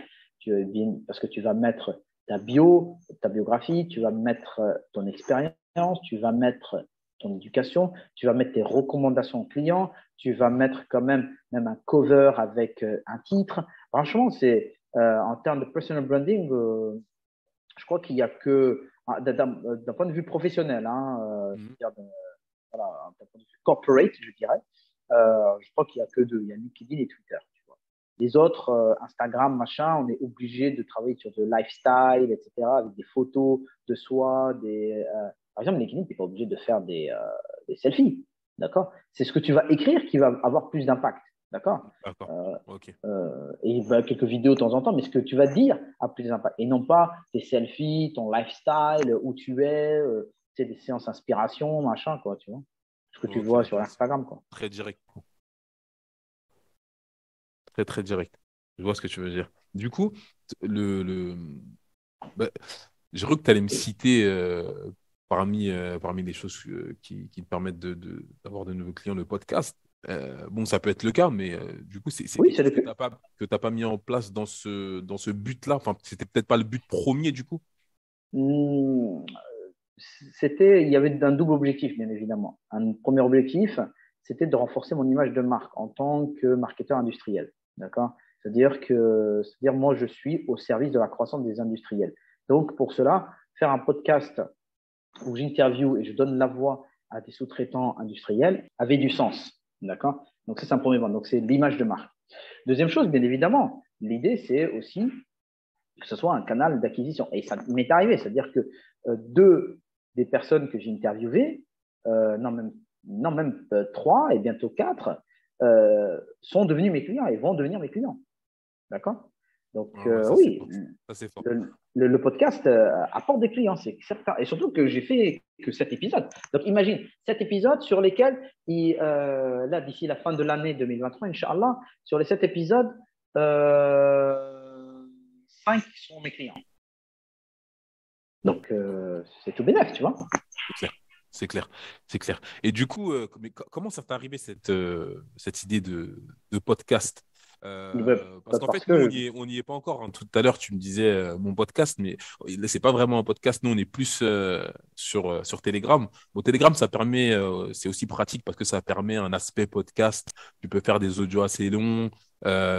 Parce que tu vas mettre ta biographie, tu vas mettre ton expérience, tu vas mettre ton éducation, tu vas mettre tes recommandations clients, tu vas mettre quand même un cover avec un titre. Franchement, c'est en termes de personal branding, je crois qu'il y a que d'un point de vue professionnel, voilà, d'un point de vue corporate, je dirais, je crois qu'il y a que deux, il y a LinkedIn et Twitter. Les autres, Instagram, machin, on est obligé de travailler sur de lifestyle, etc., avec des photos de soi. Par exemple, LinkedIn, tu n'es pas obligé de faire des selfies. D'accord? C'est ce que tu vas écrire qui va avoir plus d'impact. D'accord? D'accord. Ok. Et quelques vidéos de temps en temps, mais ce que tu vas dire a plus d'impact. Et non pas tes selfies, ton lifestyle, où tu es, des séances d'inspiration, machin, quoi, tu vois. Ce que tu Ok, vois sur d'accord. Instagram, quoi. Très direct. Très, très direct. Je vois ce que tu veux dire. Du coup, bah, j'ai cru que tu allais me citer parmi les choses qui te permettent d'avoir de nouveaux clients, le podcast. Bon, ça peut être le cas, mais du coup, c'est Oui, quelque c'est chose le. que t'as pas mis en place dans ce but-là. Enfin, c'était peut-être pas le but premier, du coup. Hmm, il y avait un double objectif, bien évidemment. Un premier objectif, c'était de renforcer mon image de marque en tant que marketeur industriel. D'accord? C'est-à-dire, moi, je suis au service de la croissance des industriels. Donc, pour cela, faire un podcast où j'interviewe et je donne la voix à des sous-traitants industriels avait du sens. D'accord? Donc, ça, c'est un premier point. Donc, c'est l'image de marque. Deuxième chose, bien évidemment, l'idée, c'est aussi que ce soit un canal d'acquisition. Et ça m'est arrivé, c'est-à-dire que deux des personnes que j'ai interviewées, trois et bientôt quatre, sont devenus mes clients et vont devenir mes clients. D'accord? Donc, Ah ouais, ça c'est oui, fort. Ça c'est fort. le podcast apporte des clients, c'est certain. Et surtout que j'ai fait que 7 épisodes. Donc, imagine, 7 épisodes sur lesquels, là, d'ici la fin de l'année 2023, Inch'Allah, sur les 7 épisodes, 5 sont mes clients. Donc, c'est tout bénef, tu vois. C'est clair. C'est clair. C'est clair. Et du coup, comment ça t'est arrivé cette idée de podcast? Parce qu'en Parce fait, nous, que, on y est pas encore, hein. Tout à l'heure, tu me disais mon podcast, mais c'est pas vraiment un podcast. Nous, on est plus sur Telegram. Bon, Telegram, ça permet, c'est aussi pratique parce que ça permet un aspect podcast. Tu peux faire des audios assez longs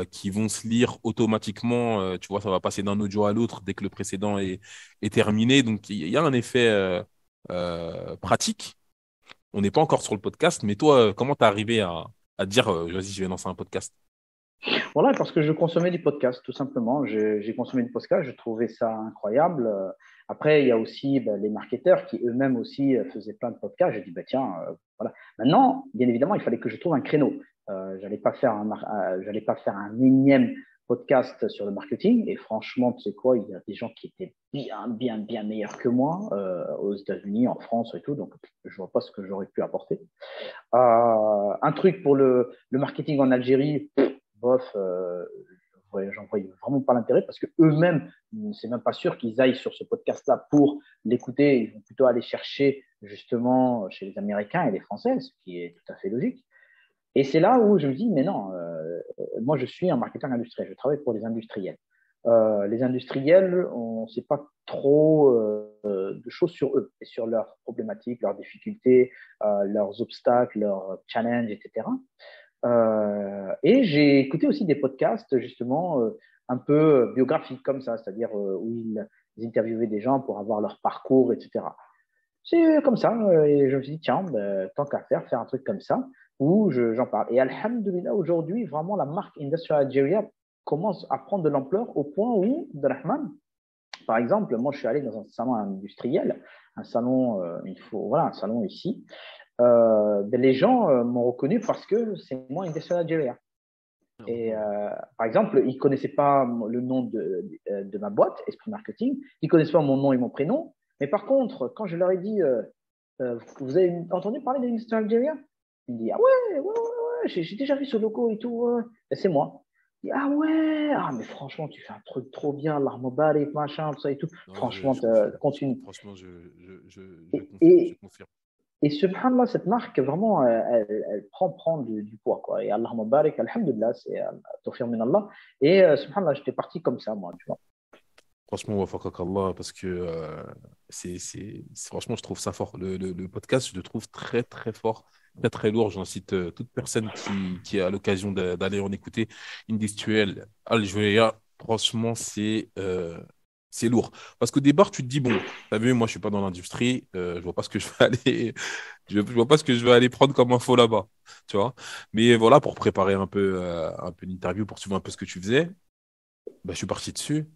qui vont se lire automatiquement. Tu vois, ça va passer d'un audio à l'autre dès que le précédent est terminé. Donc, il y a un effet pratique. On n'est pas encore sur le podcast, mais toi, comment t'es arrivé à dire, vas-y, je vais lancer un podcast? voilà, parce que je consommais du podcast, tout simplement. J'ai consommé du podcast, je trouvais ça incroyable. Après, il y a aussi les marketeurs qui eux-mêmes aussi faisaient plein de podcasts. J'ai dit, tiens, voilà. Maintenant, bien évidemment, il fallait que je trouve un créneau. j'allais pas faire un énième podcast sur le marketing. Et franchement, tu sais quoi, il y a des gens qui étaient bien meilleurs que moi aux États-Unis, en France et tout. Donc, je vois pas ce que j'aurais pu apporter. Un truc pour le marketing en Algérie, bof, j'en voyais vraiment pas l'intérêt parce que eux-mêmes, c'est même pas sûr qu'ils aillent sur ce podcast-là pour l'écouter. Ils vont plutôt aller chercher justement chez les Américains et les Français, ce qui est tout à fait logique. Et c'est là où je me dis, mais non, moi je suis un marketeur industriel, je travaille pour les industriels. Les industriels, on ne sait pas trop de choses sur eux et sur leurs problématiques, leurs difficultés, leurs obstacles, leurs challenges, etc. Et j'ai écouté aussi des podcasts justement un peu biographiques comme ça, c'est-à-dire où ils interviewaient des gens pour avoir leur parcours, etc. C'est comme ça, et je me suis dit, tiens, ben, tant qu'à faire un truc comme ça, où j'en parle. Et alhamdoulilah, aujourd'hui, vraiment, la marque Industrial Algeria commence à prendre de l'ampleur au point où, Abdelrahman, par exemple, moi, je suis allé dans un salon industriel, un salon, voilà, un salon ici. Ben, les gens m'ont reconnu parce que c'est moi Industrial Algeria. Et par exemple, ils connaissaient pas le nom de ma boîte, Esprit Marketing. Ils connaissaient pas mon nom et mon prénom. Mais par contre, quand je leur ai dit, vous avez entendu parler d'Industrial Algeria? Ils me disent, ah ouais, j'ai déjà vu ce logo et tout. Ouais. Et c'est moi. Je dis, ah ouais, ah mais franchement, tu fais un truc trop bien, l'armobalek, machin, tout ça et tout. Non, Franchement, je confirme. continue. Franchement, je Et, confirme, je et, confirme. et subhanallah, cette marque, vraiment, elle prend du poids, quoi. Et Allah Mubarak, alhamdulillah, c'est tawfiq min Allah. Et subhanallah, j'étais parti comme ça, moi, tu vois. Franchement, wafakak Allah, parce que franchement, je trouve ça fort. Le podcast, je le trouve très, très fort, très, très lourd. J'incite toute personne qui a l'occasion d'aller en écouter Industriel Algeria. Franchement, c'est lourd. Parce qu'au départ, tu te dis, bon, t'as vu, moi, je suis pas dans l'industrie, je vois pas ce que je vais aller, je vois pas ce que je vais aller prendre comme info là-bas, tu vois. Mais voilà, pour préparer un peu l'interview, pour suivre un peu ce que tu faisais, bah, je suis parti dessus.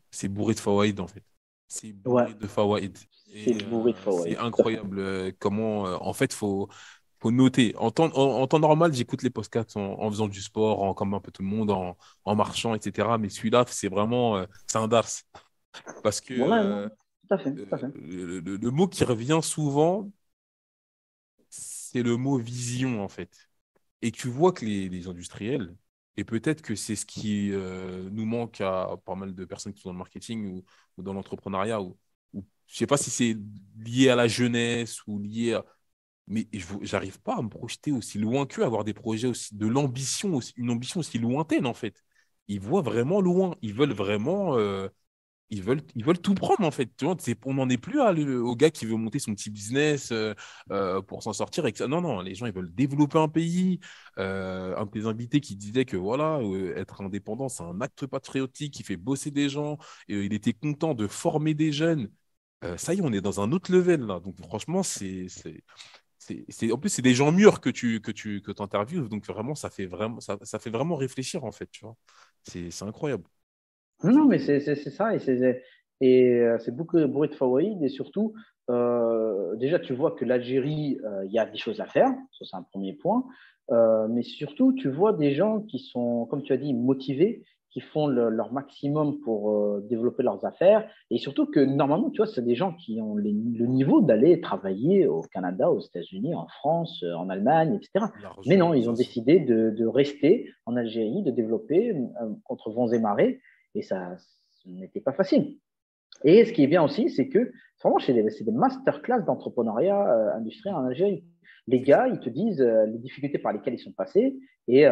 C'est bourré de fawaïd en fait. C'est Ouais, bourré de fawaïd. c'est Et bourré de c'est fawaïd, tout à fait. incroyable comment, en fait, faut noter. En temps normal, j'écoute les podcasts en faisant du sport, comme un peu tout le monde, en marchant, etc. Mais celui-là, c'est vraiment, c'est un dars. Parce que Voilà, non, tout à fait, tout à fait. le mot qui revient souvent, c'est le mot vision en fait. Et tu vois que les industriels, et peut-être que c'est ce qui nous manque à pas mal de personnes qui sont dans le marketing ou dans l'entrepreneuriat, ou je sais pas si c'est lié à la jeunesse ou lié à... Mais j'arrive pas à me projeter aussi loin qu'eux, avoir des projets aussi, de l'ambition, aussi, une ambition aussi lointaine en fait. Ils voient vraiment loin, ils veulent vraiment... ils veulent tout prendre en fait. Tu vois, on n'en est plus au gars qui veut monter son petit business pour s'en sortir. Non, non, les gens ils veulent développer un pays. Un de tes invités qui disait que voilà, être indépendant, c'est un acte patriotique qui fait bosser des gens. Et il était content de former des jeunes. Ça y est, on est dans un autre level là. Donc franchement, en plus c'est des gens mûrs que t'interviews. Donc vraiment, ça fait vraiment réfléchir en fait. Tu vois, c'est incroyable. Non, non, mais c'est ça, c'est beaucoup de bruit de fawaïd, et surtout, déjà, tu vois que l'Algérie, il y a des choses à faire, ça c'est un premier point, mais surtout, tu vois des gens qui sont, comme tu as dit, motivés, qui font leur maximum pour développer leurs affaires, et surtout que normalement, tu vois, c'est des gens qui ont le niveau d'aller travailler au Canada, aux États-Unis, en France, en Allemagne, etc. Mais non, Largement, ils ont ça, décidé de rester en Algérie, de développer contre vents et marées, et ça, ce n'était pas facile. Et ce qui est bien aussi, c'est que vraiment, c'est des masterclass d'entrepreneuriat industriel en Algérie. Les gars, ils te disent les difficultés par lesquelles ils sont passés, et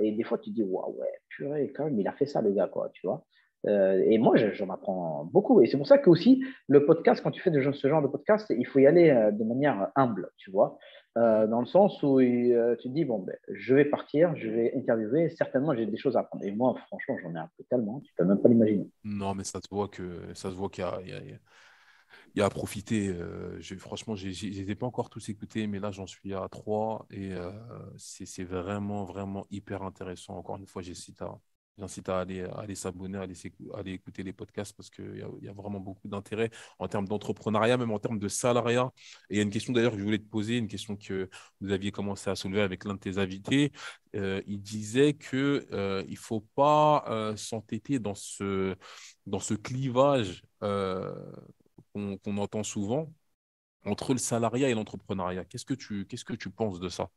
des fois, tu te dis, waouh, ouais, purée, quand même, il a fait ça, le gars, quoi, tu vois. Et moi, j'en apprends beaucoup. Et c'est pour ça que aussi, le podcast, quand tu fais ce genre de podcast, il faut y aller de manière humble, tu vois. mhm. Dans le sens où tu te dis, bon, ben, je vais partir, je vais interviewer, certainement, j'ai des choses à apprendre. Et moi, franchement, j'en ai appris tellement, tu peux même pas l'imaginer. Non, mais ça se voit il y a à profiter. Franchement, je les ai pas encore tous écoutés, mais là, j'en suis à trois et c'est vraiment, vraiment hyper intéressant. Encore une fois, j'ai cité. J'incite à aller s'abonner, à aller écouter les podcasts parce qu'il y a vraiment beaucoup d'intérêt en termes d'entrepreneuriat, même en termes de salariat. Et il y a une question d'ailleurs que je voulais te poser, une question que vous aviez commencé à soulever avec l'un de tes invités. Il disait que il faut pas s'entêter dans ce clivage qu'on entend souvent entre le salariat et l'entrepreneuriat. Qu'est-ce que tu penses de ça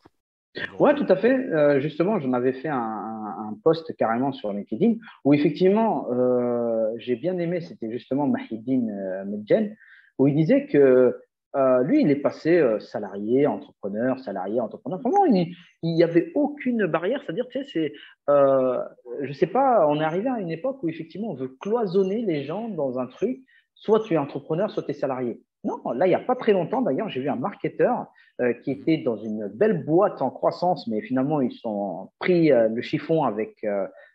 Ouais, aujourd'hui? tout à fait. Justement, j'en avais fait un post carrément sur LinkedIn où effectivement, j'ai bien aimé, c'était justement Mahidine Medjen, où il disait que lui, il est passé salarié, entrepreneur. Vraiment, il y avait aucune barrière. C'est-à-dire, tu sais, je sais pas, on est arrivé à une époque où effectivement, on veut cloisonner les gens dans un truc. Soit tu es entrepreneur, soit tu es salarié. Non, là, il n'y a pas très longtemps, d'ailleurs, j'ai vu un marketeur qui Mhm. étaient dans une belle boîte en croissance, mais finalement, ils ont pris le chiffon avec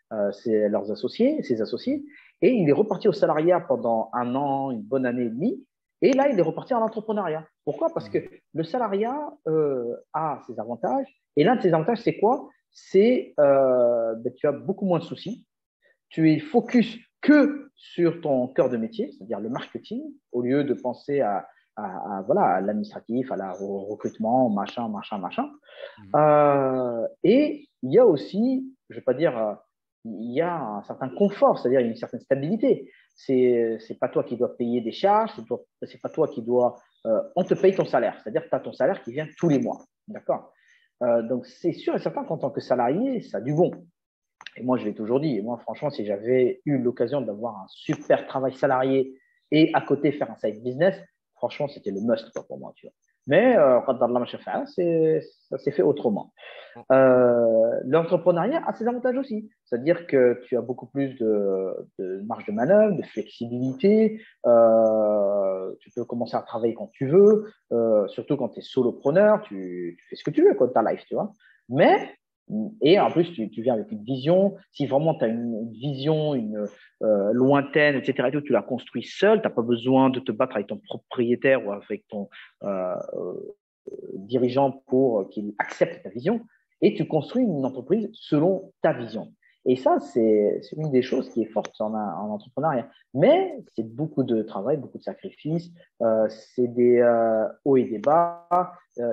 leurs associés, ses associés, et il est reparti au salariat pendant un an, une bonne année et demie, et là, il est reparti à l'entrepreneuriat. Pourquoi? Parce que Mhm. le salariat a ses avantages, et l'un de ses avantages, c'est quoi? C'est ben, tu as beaucoup moins de soucis, tu es focus que sur ton cœur de métier, c'est-à-dire le marketing, au lieu de penser voilà, à l'administratif, au recrutement, machin, machin, machin. Mhm. Et il y a aussi, je ne vais pas dire, il y a un certain confort, c'est-à-dire une certaine stabilité. C'est pas toi qui dois payer des charges, c'est pas toi qui dois. On te paye ton salaire, c'est-à-dire que tu as ton salaire qui vient tous les mois. D'accord. Donc c'est sûr et certain qu'en tant que salarié, ça a du bon. Et moi, je l'ai toujours dit. Et moi, franchement, si j'avais eu l'occasion d'avoir un super travail salarié et à côté faire un side business, franchement, c'était le must quoi, pour moi. Tu vois. Mais ça s'est fait autrement. L'entrepreneuriat a ses avantages aussi. C'est-à-dire que tu as beaucoup plus de marge de manœuvre, de flexibilité. Tu peux commencer à travailler quand tu veux, surtout quand tu es solopreneur, tu fais ce que tu veux, quoi, de ta life, tu vois. Mais et en plus, tu viens avec une vision. Si vraiment tu as une vision, une lointaine, etc., et tout, tu la construis seul. Tu n'as pas besoin de te battre avec ton propriétaire ou avec ton dirigeant pour qu'il accepte ta vision. Et tu construis une entreprise selon ta vision. Et ça, c'est une des choses qui est forte en entrepreneuriat. Mais c'est beaucoup de travail, beaucoup de sacrifices. C'est des hauts et des bas.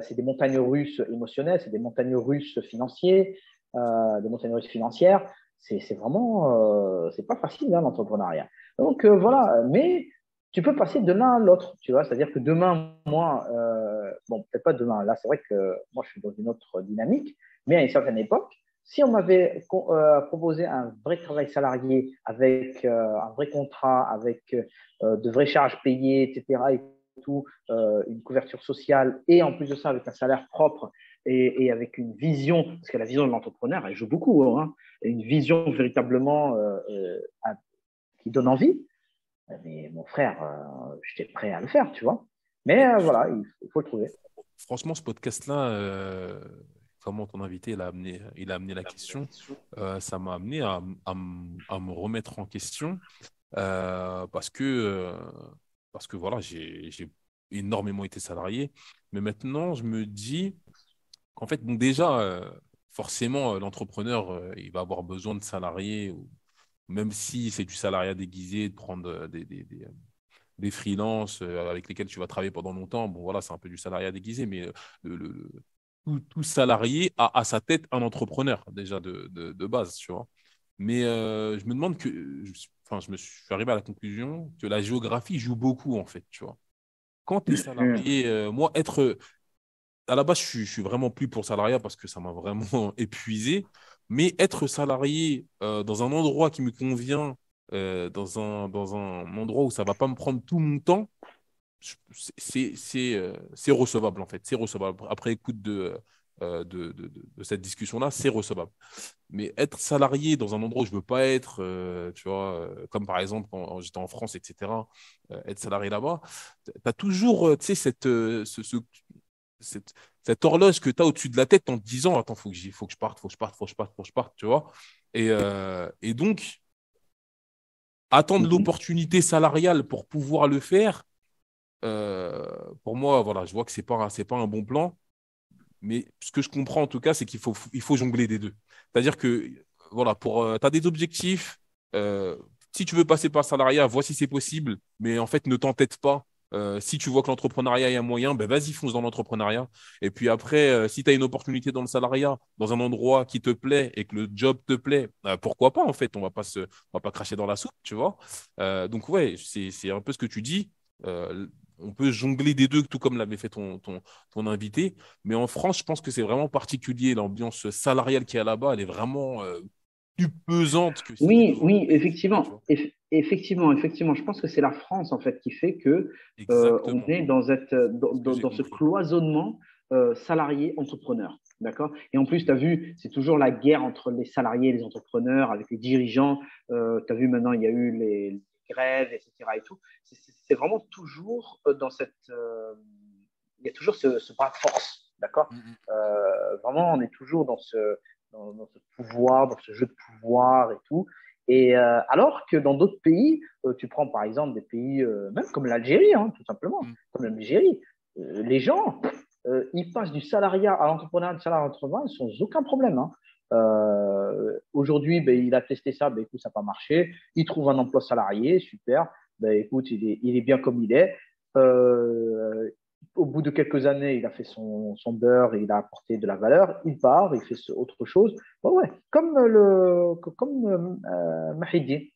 C'est des montagnes russes émotionnelles, c'est des montagnes russes financières, des montagnes russes financières. C'est vraiment, c'est pas facile hein, l'entrepreneuriat. Donc voilà, mais tu peux passer de l'un à l'autre, tu vois. C'est-à-dire que demain, moi, bon, peut-être pas demain. Là, c'est vrai que moi, je suis dans une autre dynamique, mais à une certaine époque, si on m'avait proposé un vrai travail salarié avec un vrai contrat, avec de vraies charges payées, etc., et tout, une couverture sociale, et en plus de ça, avec un salaire propre et avec une vision, parce que la vision de l'entrepreneur, elle joue beaucoup, hein, une vision véritablement qui donne envie, mais mon frère, j'étais prêt à le faire, tu vois. Mais Mais voilà, il faut le trouver. franchement, ce podcast-là, comment ton invité il a amené la question, ça m'a amené à me remettre en question parce que voilà, j'ai énormément été salarié. Mais maintenant, je me dis qu'en fait, bon, déjà, forcément, l'entrepreneur, il va avoir besoin de salariés, même si c'est du salariat déguisé, de prendre des freelances avec lesquels tu vas travailler pendant longtemps. Bon, voilà, c'est un peu du salariat déguisé, mais tout salarié a à sa tête un entrepreneur, déjà de base, tu vois. Mais je me demande enfin, je me suis arrivé à la conclusion que la géographie joue beaucoup, en fait, tu vois. Quand tu es salarié, moi, à la base, je suis vraiment plus pour le salariat parce que ça m'a vraiment épuisé. Mais être salarié dans un endroit qui me convient, dans un endroit où ça va pas me prendre tout mon temps, c'est recevable en fait. C'est recevable. Après écoute de cette discussion-là, c'est recevable. Mais être salarié dans un endroit où je veux pas être, tu vois, comme par exemple quand j'étais en France, etc., être salarié là-bas, tu as toujours, tu sais, cette horloge que tu as au-dessus de la tête en te disant, attends, faut que je parte, faut que je parte, faut que je parte, faut que je parte, tu vois. Et donc, attendre Mhm. l'opportunité salariale pour pouvoir le faire, pour moi, voilà, je vois que c'est pas un bon plan. Mais ce que je comprends en tout cas, c'est il faut jongler des deux. C'est-à-dire que voilà, t'as des objectifs. Si tu veux passer par le salariat, vois si c'est possible, mais en fait, ne t'entête pas. Si tu vois que l'entrepreneuriat est un moyen, ben vas-y, fonce dans l'entrepreneuriat. Et puis après, si tu as une opportunité dans le salariat, dans un endroit qui te plaît et que le job te plaît, pourquoi pas en fait, on va pas cracher dans la soupe, tu vois. Donc ouais, c'est un peu ce que tu dis. Euh, on peut jongler des deux, tout comme l'avait fait ton invité. Mais en France, je pense que c'est vraiment particulier. L'ambiance salariale qu'il y a là-bas, elle est vraiment plus pesante que celle Oui, dans oui, d'autres pays, tu effectivement. vois. Effectivement. Je pense que c'est la France, en fait, qui fait que on Exactement. est dans, C'est ce que j'ai dans ce compris. cloisonnement salarié-entrepreneur. D'accord? Et en plus, tu as vu, c'est toujours la guerre entre les salariés et les entrepreneurs, avec les dirigeants. Tu as vu maintenant, il y a eu les grèves, etc. Et tout. C'est vraiment toujours dans cette. Il y a toujours ce bras de force. D'accord? Mm, mm. Vraiment, on est toujours dans ce pouvoir, dans ce jeu de pouvoir et tout. Et alors que dans d'autres pays, tu prends par exemple des pays, même comme l'Algérie, hein, tout simplement, Mm. comme l'Algérie, les gens, ils passent du salariat à l'entrepreneuriat, du salariat à l'entrepreneuriat sans aucun problème. Hein. Aujourd'hui, ben, il a testé ça, ben, écoute, ça n'a pas marché. Il trouve un emploi salarié, super. Ben, écoute, il est bien comme il est. Euh, Au bout de quelques années, il a fait son beurre, il a apporté de la valeur, il part, il fait autre chose. Bon, ouais, comme Mahidi.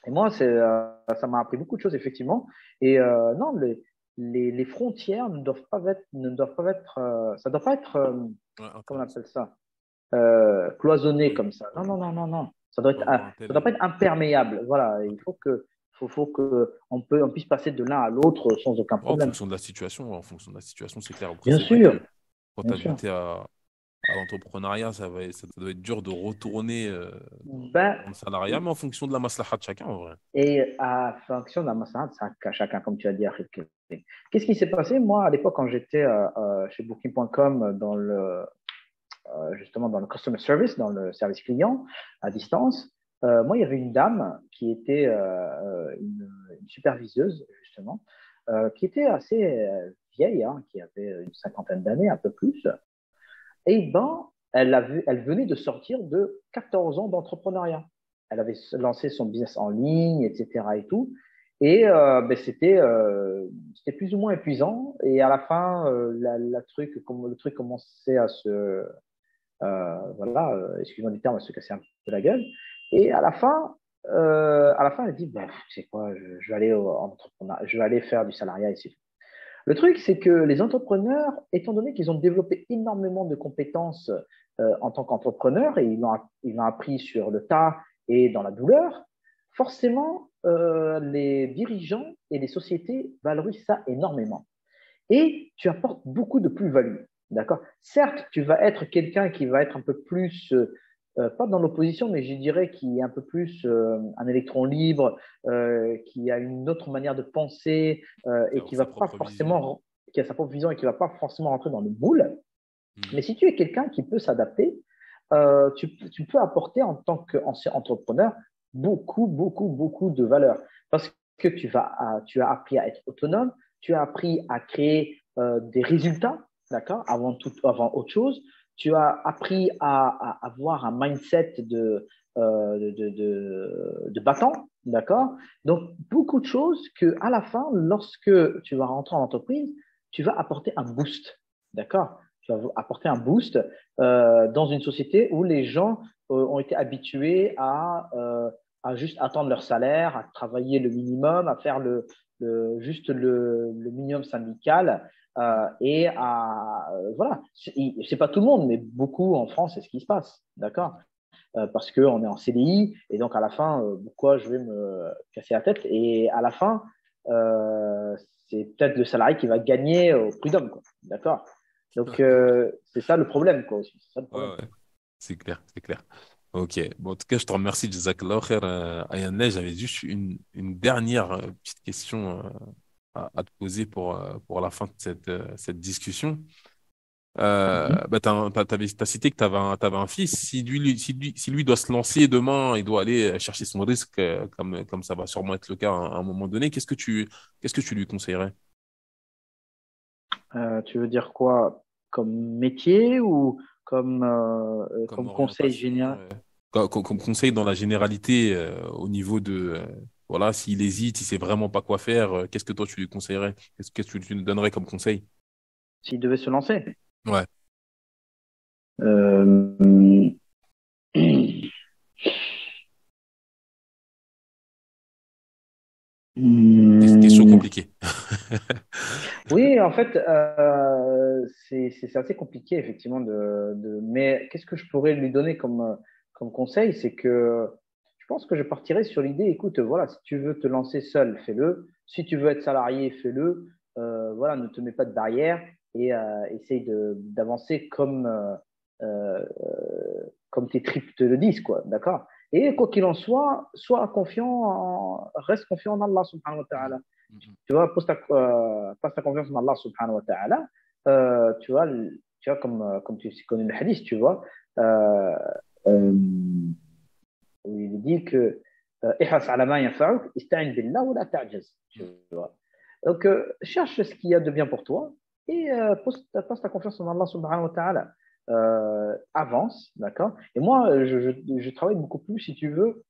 Et moi, ça m'a appris beaucoup de choses, effectivement. Et non, les frontières ne doivent pas être ça doit pas être, Ouais, comment on intéressant. appelle ça, cloisonné Oui, comme ça. Non, non, non, non, non. Ça doit faut être, avoir un ça tel. doit pas être imperméable. Voilà, il faut que on puisse passer de l'un à l'autre sans aucun En problème. fonction de la situation, en fonction de la situation, c'est clair. Après, Bien c'est vrai sûr, que quand tu bien as sûr. goûté à l'entrepreneuriat, ça doit être dur de retourner Ben, dans le salariat, mais en fonction de la maslahat de chacun, en vrai. et à fonction d'un massage, ça à chacun, comme tu as dit, Afrique. Qu'est-ce qui s'est passé, moi, à l'époque, quand j'étais chez Booking.com, justement dans le customer service, dans le service client à distance, moi, il y avait une dame qui était une superviseuse, justement, qui était assez vieille, hein, qui avait une cinquantaine d'années, un peu plus. Et ben, elle venait de sortir de 14 ans d'entrepreneuriat. Elle avait lancé son business en ligne, etc. et tout. Et ben, c'était plus ou moins épuisant. Et à la fin, le truc commençait à voilà, excuse-moi du terme, à se casser un peu la gueule. Et à la fin, elle dit, ben, c'est quoi, je vais aller en entrepreneuriat, je vais aller faire du salariat ici. Le truc, c'est que les entrepreneurs, étant donné qu'ils ont développé énormément de compétences en tant qu'entrepreneurs et ils l'ont appris sur le tas et dans la douleur, forcément, les dirigeants et les sociétés valorisent ça énormément. Et tu apportes beaucoup de plus-value. D'accord? Certes, tu vas être quelqu'un qui va être un peu plus, pas dans l'opposition, mais je dirais qui est un peu plus un électron libre, qui a une autre manière de penser Qui et a qui va sa pas propre vision. forcément, qui a sa propre vision et qui va pas forcément rentrer dans le moule. Mm. Mais si tu es quelqu'un qui peut s'adapter, tu peux apporter en tant qu'entrepreneur beaucoup de valeur. Parce que tu as appris à être autonome, tu as appris à créer des résultats, d'accord, avant autre chose. Tu as appris à avoir un mindset de battant, d'accord. Donc, beaucoup de choses que, à la fin, lorsque tu vas rentrer en entreprise, tu vas apporter un boost, d'accord. Tu vas apporter un boost dans une société où les gens ont été habitués à juste attendre leur salaire, à travailler le minimum, à faire juste le minimum syndical et à voilà. C'est pas tout le monde, mais beaucoup en France, c'est ce qui se passe, d'accord? Parce qu'on est en CDI et donc à la fin, pourquoi je vais me casser la tête? Et à la fin, euh, c'est peut-être le salarié qui va gagner au prud'homme, quoi, d'accord? Donc c'est ça le problème, quoi aussi. C'est ça le Ouais, problème. ouais, c'est clair, c'est clair. Ok, bon, en tout cas, je te remercie, Jazakallah khair, Ayane. J'avais juste une dernière petite question à te poser pour la fin de cette discussion. Mhm. Bah, t'as cité que t'avais un fils. Si lui doit se lancer demain, il doit aller chercher son risque, comme ça va sûrement être le cas à un moment donné, qu'est-ce que tu lui conseillerais? Tu veux dire quoi? Comme métier ou comme, Comme comme conseil orientation, général? comme conseil dans la généralité, au niveau de, voilà, s'il hésite, il sait vraiment pas quoi faire, qu'est-ce que toi tu lui conseillerais? Qu'est-ce que tu lui donnerais comme conseil? S'il devait se lancer. Ouais. Euh, Question hmm, compliquée. Oui, en fait, c'est assez compliqué, effectivement, mais qu'est-ce que je pourrais lui donner comme conseil? C'est que je pense que je partirais sur l'idée, écoute, voilà, si tu veux te lancer seul, fais-le. Si tu veux être salarié, fais-le. Voilà, ne te mets pas de barrière et essaye d'avancer comme tes tripes te le disent, quoi, d'accord? Et quoi qu'il en soit, reste confiant en Allah subhanahu wa ta'ala. Tu vois, pose ta confiance en Allah subhanahu wa ta'ala. Comme tu connais le hadith, tu vois, euh, euh, où il dit que ihras ala ma yanfa'uk, ista'in billah wa la ta'jaz. Tu vois. Donc, cherche ce qu'il y a de bien pour toi et pose ta confiance en Allah subhanahu wa ta'ala. Avance, d'accord? Et moi, je travaille beaucoup plus, si tu veux,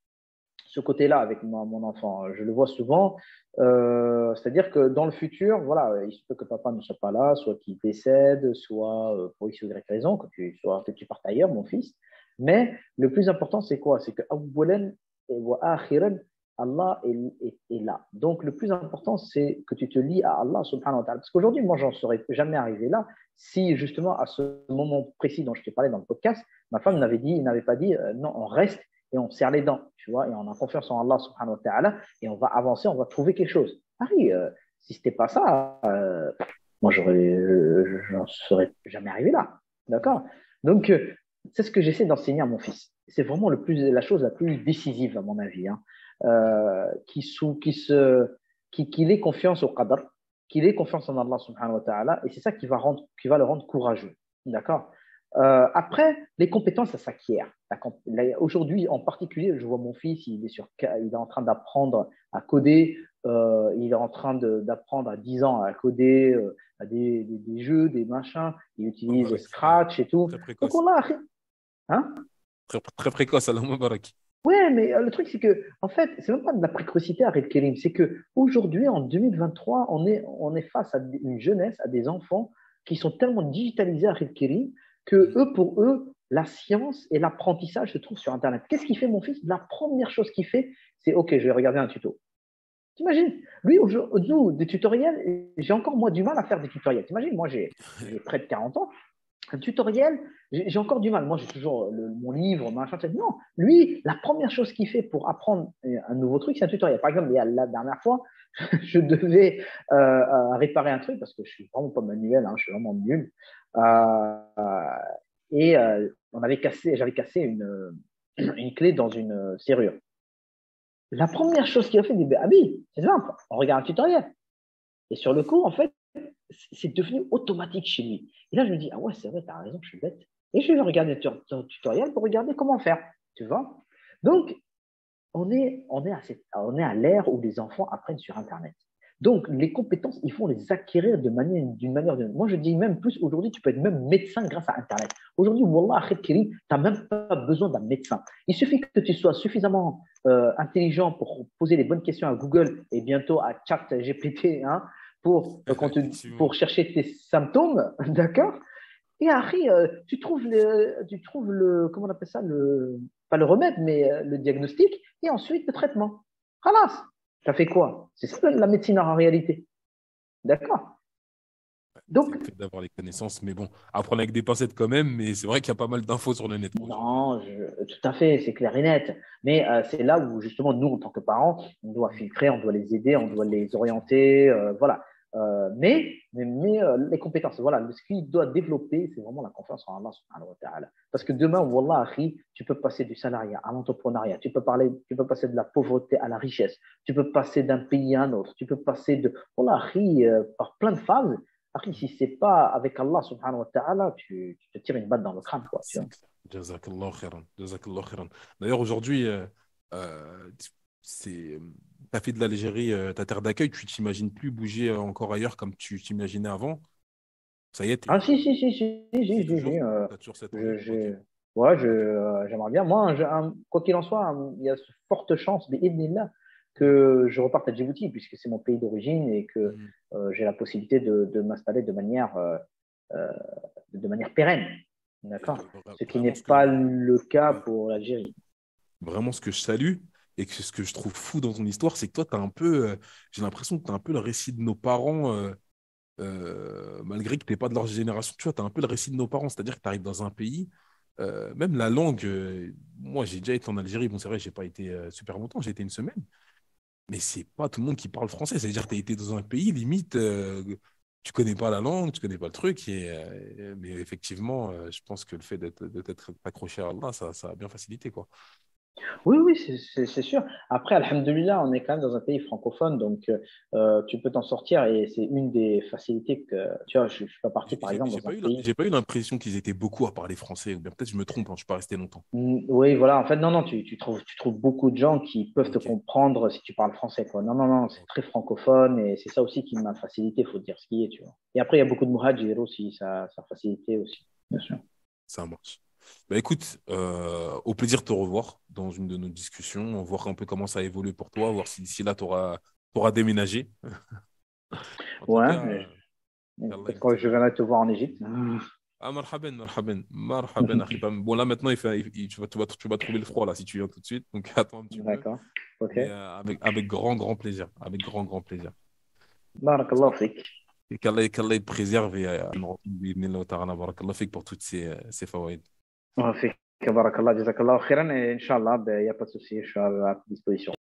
ce côté-là avec mon enfant. Je le vois souvent. C'est-à-dire que dans le futur, voilà, il se peut que papa ne soit pas là, soit qu'il décède, soit pour X ou Y raison, que tu partes ailleurs, mon fils. Mais le plus important, c'est quoi? C'est que awwalan wa akhiran, Allah est là. Donc, le plus important, c'est que tu te lies à Allah subhanahu wa ta'ala. Parce qu'aujourd'hui, moi, j'en serais jamais arrivé là si, justement, à ce moment précis dont je t'ai parlé dans le podcast, ma femme n'avait pas dit non, on reste et on serre les dents, tu vois, et on a confiance en Allah subhanahu wa ta'ala, et on va avancer, on va trouver quelque chose. Paris, si c'était pas ça, moi, j'en serais jamais arrivé là. D'accord? Donc, c'est ce que j'essaie d'enseigner à mon fils. C'est vraiment la chose la plus décisive, à mon avis, hein. Qu'il ait confiance au qadr, qu'il ait confiance en Allah subhanahu wa ta'ala, et c'est ça qui va le rendre courageux. D'accord? Après, les compétences, ça s'acquiert. Aujourd'hui, en particulier, je vois mon fils, il est en train d'apprendre à coder, il est en train d'apprendre à 10 ans à coder, à des jeux, des machins, il utilise Mubarak, ouais. Scratch et tout. Très Donc, précoce. on a, hein? Très précoce, Allah Mubarak. Ouais, mais le truc, c'est que, en fait, c'est même pas de la précocité à Red Kerim, c'est que aujourd'hui, en 2023, on est face à une jeunesse, à des enfants qui sont tellement digitalisés à Red Kerim que pour eux, la science et l'apprentissage se trouvent sur Internet. Qu'est-ce qu'il fait, mon fils? La première chose qu'il fait, c'est OK, je vais regarder un tuto. T'imagines? Lui, nous, des tutoriels, j'ai encore moi du mal à faire des tutoriels. T'imagines? Moi, j'ai près de 40 ans. Un tutoriel, j'ai encore du mal. Moi, j'ai toujours mon livre, machin. Non, lui, la première chose qu'il fait pour apprendre un nouveau truc, c'est un tutoriel. Par exemple, la dernière fois, je devais réparer un truc parce que je suis vraiment pas manuel, hein, je suis vraiment nul. Et j'avais cassé une clé dans une serrure. La première chose qu'il a fait, il dit, ah oui, c'est simple, on regarde un tutoriel. Et sur le coup, en fait, c'est devenu automatique chez lui. Et là, je me dis, ah ouais, c'est vrai, t'as raison, je suis bête. Et je vais regarder le tutoriel pour regarder comment faire, tu vois. Donc, on est à l'ère où les enfants apprennent sur Internet. Donc, les compétences, il faut les acquérir d'une manière ou d'une autre. Moi, je dis même plus, aujourd'hui, tu peux être même médecin grâce à Internet. Aujourd'hui, Wallah, Akhed Kiri, tu n'as même pas besoin d'un médecin. Il suffit que tu sois suffisamment intelligent pour poser les bonnes questions à Google et bientôt à ChatGPT, hein, Effectivement. pour chercher tes symptômes, d'accord? Et après, tu trouves comment on appelle ça, pas le remède, mais le diagnostic, et ensuite le traitement. Halas, ça fait quoi? C'est ça la médecine en réalité. D'accord? C'est Donc, le fait d'avoir les connaissances, mais bon, apprendre avec des pincettes quand même, mais c'est vrai qu'il y a pas mal d'infos sur le net aujourd'hui. non, tout à fait, c'est clair et net. Mais c'est là où justement nous, en tant que parents, on doit filtrer, on doit les aider, on doit Exactement, les effectivement. orienter, voilà. Les compétences, voilà, ce qu'il doit développer, c'est vraiment la confiance en Allah subhanahu wa ta'ala. Parce que demain, wallah, akhi, tu peux passer du salariat à l'entrepreneuriat, tu peux passer de la pauvreté à la richesse, tu peux passer d'un pays à un autre, tu peux passer wallah, akhi, par plein de phases. Akhi, si c'est pas avec Allah subhanahu wa ta'ala, tu te tires une balle dans le crâne, quoi, tu C'est vois. clair. Jazakallah khairan. Jazakallah khairan. D'ailleurs, aujourd'hui, c'est, t'as fait de l'Algérie ta terre d'accueil, tu t'imagines plus bouger encore ailleurs comme tu t'imaginais avant. Ça y est, Ah, si, si, si, si, si, c'est si, si, toujours, t'as toujours cette envie. je, je, Ok. Ouais, j'aimerais bien. Moi, quoi qu'il en soit, il y a de fortes chances, bi'idhnillah, que je reparte à Djibouti, puisque c'est mon pays d'origine et que Mhm. j'ai la possibilité de m'installer euh, de manière pérenne. Et D'accord? Ce qui n'est vraiment, pas le cas ouais, pour l'Algérie. vraiment, ce que je salue et que ce que je trouve fou dans ton histoire, c'est que toi, t'as un peu, j'ai l'impression que tu as un peu le récit de nos parents, malgré que tu n'es pas de leur génération, tu vois, tu as un peu le récit de nos parents, c'est-à-dire que tu arrives dans un pays, même la langue, moi j'ai déjà été en Algérie, bon c'est vrai, j'ai pas été super longtemps, j'ai été une semaine, mais c'est pas tout le monde qui parle français, c'est-à-dire que tu as été dans un pays, limite, tu connais pas la langue, tu connais pas le truc, mais effectivement, je pense que le fait de t'être accroché à Allah, ça a bien facilité, quoi. Oui, oui, c'est sûr. Après, alhamdoulilah, on est quand même dans un pays francophone, donc tu peux t'en sortir et c'est une des facilités que, tu vois, je ne suis pas parti, par exemple, dans un pays. J'ai pas eu l'impression qu'ils étaient beaucoup à parler français, ou bien peut-être je me trompe, hein, je suis pas resté longtemps. Oui, voilà. En fait, non, non, tu trouves beaucoup de gens qui peuvent te Ok. comprendre si tu parles français, quoi. Non, non, non, c'est très francophone et c'est ça aussi qui m'a facilité, faut dire ce qui est, tu vois. Et après, il y a beaucoup de muhajir aussi, ça a facilité aussi, bien sûr. Ça marche. Bah écoute, au plaisir de te revoir dans une de nos discussions, voir un peu comment ça a évolué pour toi, voir si d'ici là, tu auras déménagé. En tout cas, Ouais, Allah, peut-être que je viendrai te voir en Égypte. ah, marhaban, marhaban, marhaban, akhi. Bon, là, maintenant, tu vas trouver le froid, là, si tu viens tout de suite. Donc, attends un petit peu. D'accord. OK. Mais avec grand, grand plaisir. Avec grand, grand plaisir. Barakallahu fik. Et qu'Allah te préserve et بإذن ta'ala, barakallah fik pour toutes ces fawaïd. فيك بارك الله جزاك الله خيرا ان شاء الله il n'y a pas de souci je suis à ta disposition